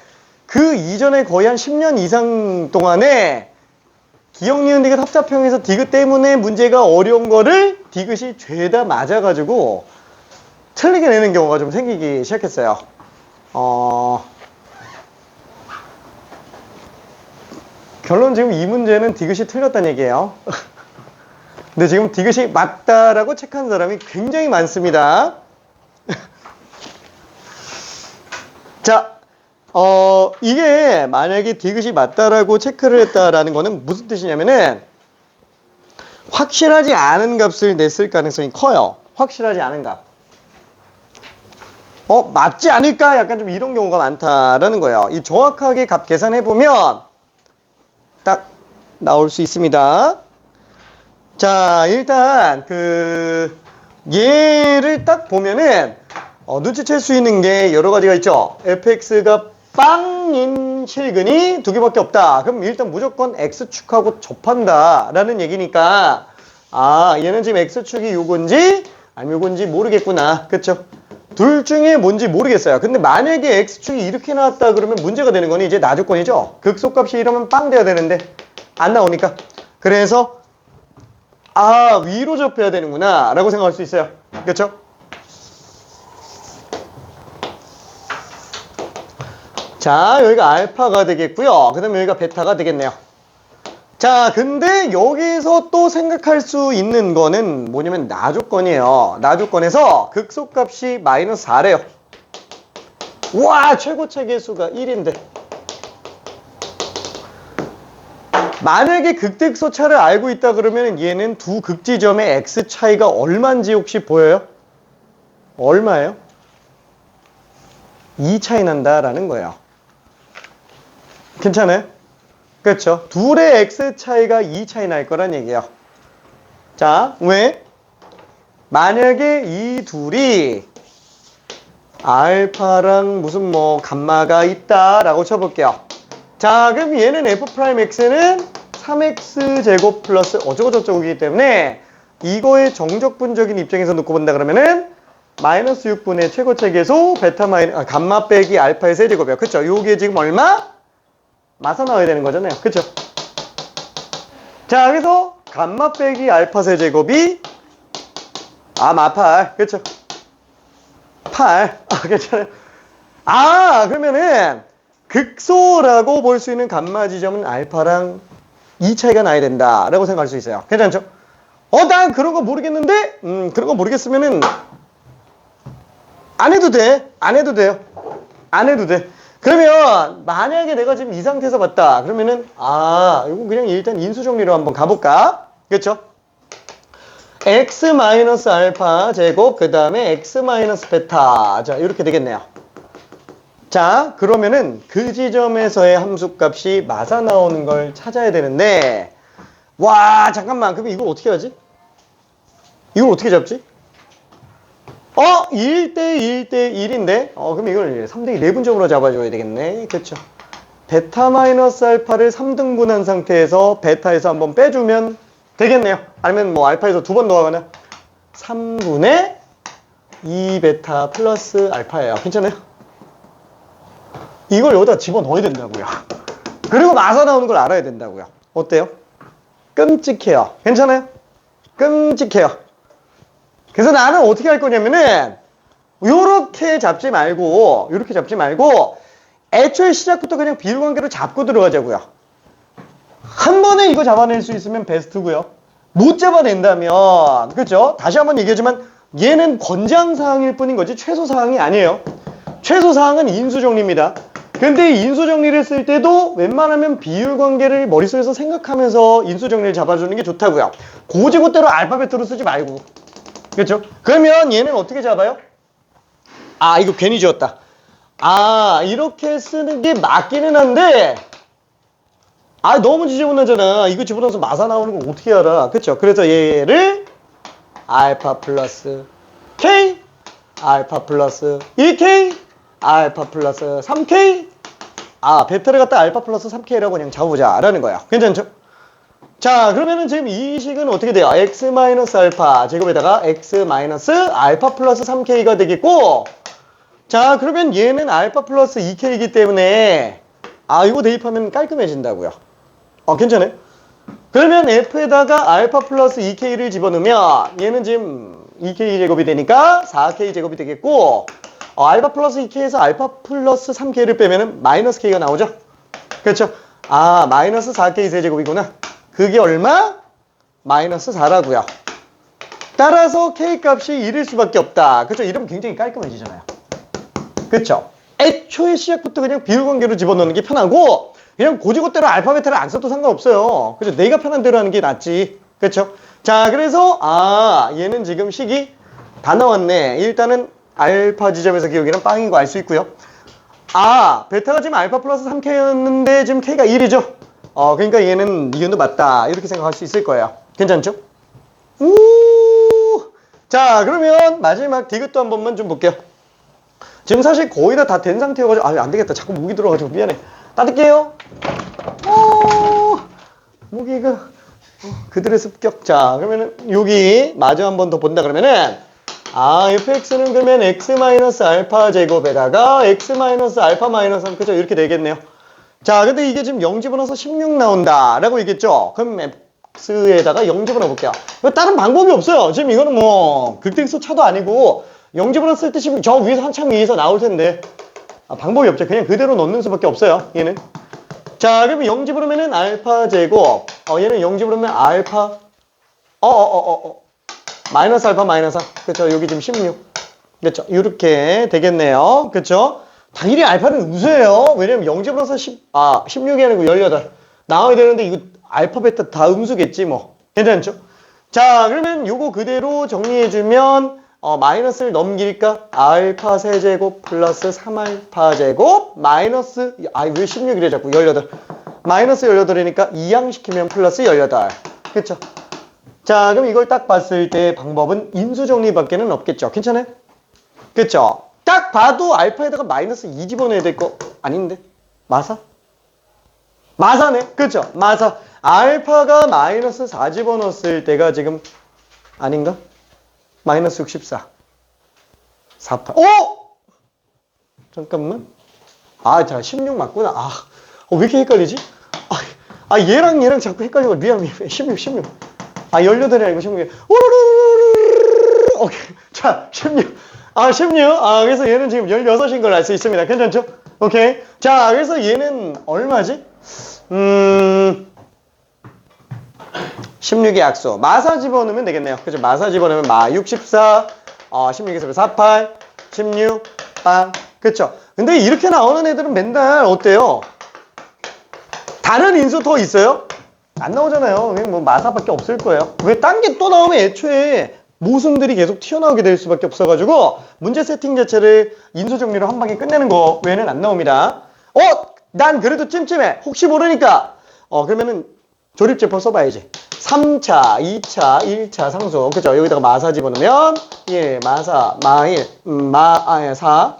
그 이전에 거의 한 10년 이상 동안에 기억, 니은, 디귿 합사평에서 디귿 때문에 문제가 어려운 거를 디귿이 죄다 맞아가지고, 틀리게 내는 경우가 좀 생기기 시작했어요. 결론 지금 이 문제는 디귿이 틀렸다는 얘기예요. 근데 지금 디귿이 맞다라고 체크한 사람이 굉장히 많습니다. 자, 이게 만약에 디귿이 맞다라고 체크를 했다라는 거는 무슨 뜻이냐면은 확실하지 않은 값을 냈을 가능성이 커요. 확실하지 않은 값. 맞지 않을까? 약간 좀 이런 경우가 많다라는 거예요. 이 정확하게 값 계산해보면 딱 나올 수 있습니다. 자, 일단 얘를 딱 보면은 눈치챌 수 있는 게 여러 가지가 있죠. fx가 빵인 실근이 두 개밖에 없다. 그럼 일단 무조건 x축하고 접한다라는 얘기니까 얘는 지금 x축이 요건지 아니면 요건지 모르겠구나. 그쵸? 둘 중에 뭔지 모르겠어요. 근데 만약에 x축이 이렇게 나왔다 그러면 문제가 되는 거는 이제 나조건이죠. 극소값이 이러면 빵 돼야 되는데 안 나오니까. 그래서 위로 접해야 되는구나 라고 생각할 수 있어요. 그렇죠? 자, 여기가 알파가 되겠고요. 그 다음에 여기가 베타가 되겠네요. 자, 근데 여기서 또 생각할 수 있는 거는 뭐냐면 나조건이에요. 나조건에서 극소값이 마이너스 4래요. 와, 최고차 계수가 1인데. 만약에 극대극소차를 알고 있다 그러면 얘는 두 극지점의 x 차이가 얼마인지 혹시 보여요? 얼마예요? 2 차이 난다라는 거예요. 괜찮아요? 그렇죠. 둘의 x 차이가 2 차이 날 거란 얘기예요. 자, 왜? 만약에 이 둘이 알파랑 무슨 감마가 있다라고 쳐볼게요. 자, 그럼 얘는 f'x는 3x 제곱 플러스 어쩌고저쩌고이기 때문에 이거의 정적분적인 입장에서 놓고 본다 그러면은 마이너스 6분의 최고차 계수 감마 빼기 알파의 세제곱이요. 그쵸? 요게 지금 얼마? 마서 나와야 되는 거잖아요. 그쵸? 자, 그래서 감마 빼기 알파 세제곱이 마8. 그쵸? 8. 괜찮아요. 그러면은 극소라고 볼 수 있는 감마 지점은 알파랑 2 차이가 나야 된다라고 생각할 수 있어요. 괜찮죠? 난 그런 거 모르겠는데? 그런 거 모르겠으면은 안 해도 돼. 안 해도 돼요. 안 해도 돼. 그러면 만약에 내가 지금 이 상태에서 봤다. 그러면은 이거 그냥 일단 인수 정리로 한번 가볼까? 그렇죠? x 마이너스 알파 제곱 그 다음에 x 마이너스 베타. 자, 이렇게 되겠네요. 자, 그러면은 그 지점에서의 함수값이 맞아 나오는 걸 찾아야 되는데 잠깐만. 그럼 이걸 어떻게 하지? 이걸 어떻게 잡지? 1대 1대 1인데? 그럼 이걸 3대 1분점으로 잡아줘야 되겠네. 그쵸? 베타 마이너스 알파를 3등분한 상태에서 베타에서 한번 빼주면 되겠네요. 아니면 뭐 알파에서 두 번 넣어가거나 3분의 2베타 플러스 알파예요. 괜찮아요? 이걸 여기다 집어넣어야 된다고요. 그리고 마사 나오는 걸 알아야 된다고요. 어때요? 끔찍해요. 괜찮아요? 끔찍해요. 그래서 나는 어떻게 할 거냐면은 요렇게 잡지 말고 애초에 시작부터 그냥 비율관계로 잡고 들어가자고요. 한 번에 이거 잡아낼 수 있으면 베스트고요. 못 잡아낸다면 그렇죠? 다시 한번 얘기하지만 얘는 권장사항일 뿐인 거지 최소사항이 아니에요. 최소사항은 인수정리입니다. 근데 이 인수정리를 쓸 때도 웬만하면 비율관계를 머릿속에서 생각하면서 인수정리를 잡아주는 게 좋다고요. 고지고대로 알파벳으로 쓰지 말고. 그렇죠? 그러면 얘는 어떻게 잡아요? 이거 괜히 지웠다. 이렇게 쓰는 게 맞기는 한데 너무 지저분하잖아. 이거 집어넣어서 마사 나오는 거 어떻게 알아? 그쵸? 그래서 얘를 알파 플러스 K 알파 플러스 2K 알파 플러스 3K 베타를 갖다 알파 플러스 3K라고 그냥 잡아보자 라는 거야. 괜찮죠? 자, 그러면은 지금 이 식은 어떻게 돼요? x 마이너스 알파 제곱에다가 x 마이너스 알파 플러스 3K가 되겠고, 자, 그러면 얘는 알파 플러스 2K이기 때문에 이거 대입하면 깔끔해진다고요. 괜찮아요? 그러면 F에다가 알파 플러스 2K를 집어넣으면 얘는 지금 2K 제곱이 되니까 4K 제곱이 되겠고, 알파 플러스 2K에서 알파 플러스 3K를 빼면은 마이너스 K가 나오죠? 그렇죠? 마이너스 4K 세제곱이구나. 그게 얼마? 마이너스 4라고요. 따라서 K 값이 1일 수밖에 없다. 그렇죠? 이러면 굉장히 깔끔해지잖아요. 그렇죠? 애초에 시작부터 그냥 비율관계로 집어넣는 게 편하고 그냥 고지고대로 알파 베타를 안 써도 상관없어요. 그렇죠? 내가 편한 대로 하는 게 낫지. 그렇죠? 자, 그래서 얘는 지금 식이 다 나왔네. 일단은 알파 지점에서 기울기는 빵인 거 알 수 있고요. 베타가 지금 알파 플러스 3K였는데 지금 K가 1이죠. 그러니까 얘는 니은도 맞다. 이렇게 생각할 수 있을 거예요. 괜찮죠? 자, 그러면 마지막 디귿도 한 번만 좀 볼게요. 지금 사실 거의 다 된 상태여가지고 안 되겠다. 자꾸 목이 들어가지고 미안해. 닫을게요. 목이가 그들의 습격. 자, 그러면은 여기 마저 한 번 더 본다 그러면은 fx는 그러면 x 마이너스 알파 제곱에다가 x 마이너스 알파 마이너스 3 그죠? 이렇게 되겠네요. 자, 근데 이게 지금 0 집어넣어서 16 나온다 라고 얘기했죠? 그럼 x에다가 0 집어넣어 볼게요. 다른 방법이 없어요. 지금 이거는 뭐 극대수 차도 아니고 0 집어넣었을 때 지금 저 위에서 한참 위에서 나올 텐데 방법이 없죠. 그냥 그대로 넣는 수밖에 없어요. 얘는. 자, 그러면 0 집어넣으면 알파 제곱, 얘는 0 집어넣으면 알파 마이너스 알파 마이너스 4. 그쵸? 여기 지금 16. 그쵸? 이렇게 되겠네요. 그쵸? 당연히 알파는 음수예요. 왜냐면 0집으로서 16이 아니고 18. 나와야 되는데 이거 알파 베타 다 음수겠지 뭐. 괜찮죠? 자, 그러면 요거 그대로 정리해주면 마이너스를 넘길까? 알파 세제곱 플러스 3알파 제곱 마이너스 왜 16이래 자꾸 18. 마이너스 18이니까 이항시키면 플러스 18. 그쵸? 자, 그럼 이걸 딱 봤을 때 방법은 인수정리밖에는 없겠죠. 괜찮아요? 그쵸? 딱 봐도 알파에다가 마이너스 2 집어넣어야 될 거 아닌데? 마사? 마사네? 그쵸? 마사. 알파가 마이너스 4 집어넣었을 때가 지금 아닌가? 마이너스 64. 48. 잠깐만. 자, 16 맞구나. 왜 이렇게 헷갈리지? 얘랑 자꾸 헷갈리고 미안. 16. 18이 아니고 16. 오케이. 자, 16. 16. 그래서 얘는 지금 16인 걸 알 수 있습니다. 괜찮죠? 오케이. 자, 그래서 얘는 얼마지? 16의 약수. 마사 집어넣으면 되겠네요. 그죠? 마사 집어넣으면 64, 16에서 48, 16, 빵. 그쵸? 근데 이렇게 나오는 애들은 맨날 어때요? 다른 인수 더 있어요? 안 나오잖아요. 그냥 뭐 마사밖에 없을 거예요. 왜 딴 게 또 나오면 애초에 모순들이 계속 튀어나오게 될 수밖에 없어가지고 문제 세팅 자체를 인수 정리로 한 방에 끝내는 거 외에는 안 나옵니다. 난 그래도 찜찜해. 혹시 모르니까. 그러면은 조립제법 써봐야지. 3차, 2차, 1차 상수. 그죠? 여기다가 마사 집어넣으면 1, 마사, 마1, 4,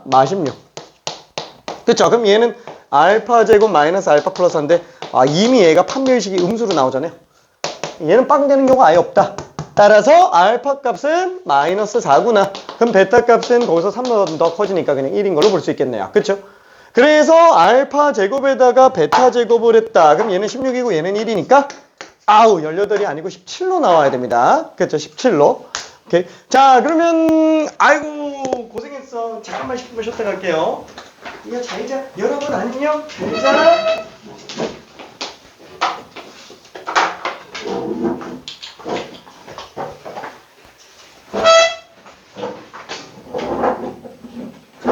마16. 그쵸? 그럼 얘는 알파 제곱 마이너스 알파 플러스인데 이미 얘가 판별식이 음수로 나오잖아요. 얘는 빵 되는 경우가 아예 없다. 따라서 알파 값은 마이너스 4구나. 그럼 베타 값은 거기서 3번 더 커지니까 그냥 1인 걸로 볼 수 있겠네요. 그쵸? 그래서 알파 제곱에다가 베타 제곱을 했다. 그럼 얘는 16이고 얘는 1이니까 18이 아니고 17로 나와야 됩니다. 그쵸? 17로. 오케이. 자, 그러면 아이고 고생했어. 잠깐만 10분만 쉬었다 갈게요. 이거 잘 자. 여러분 안녕. 잘 자.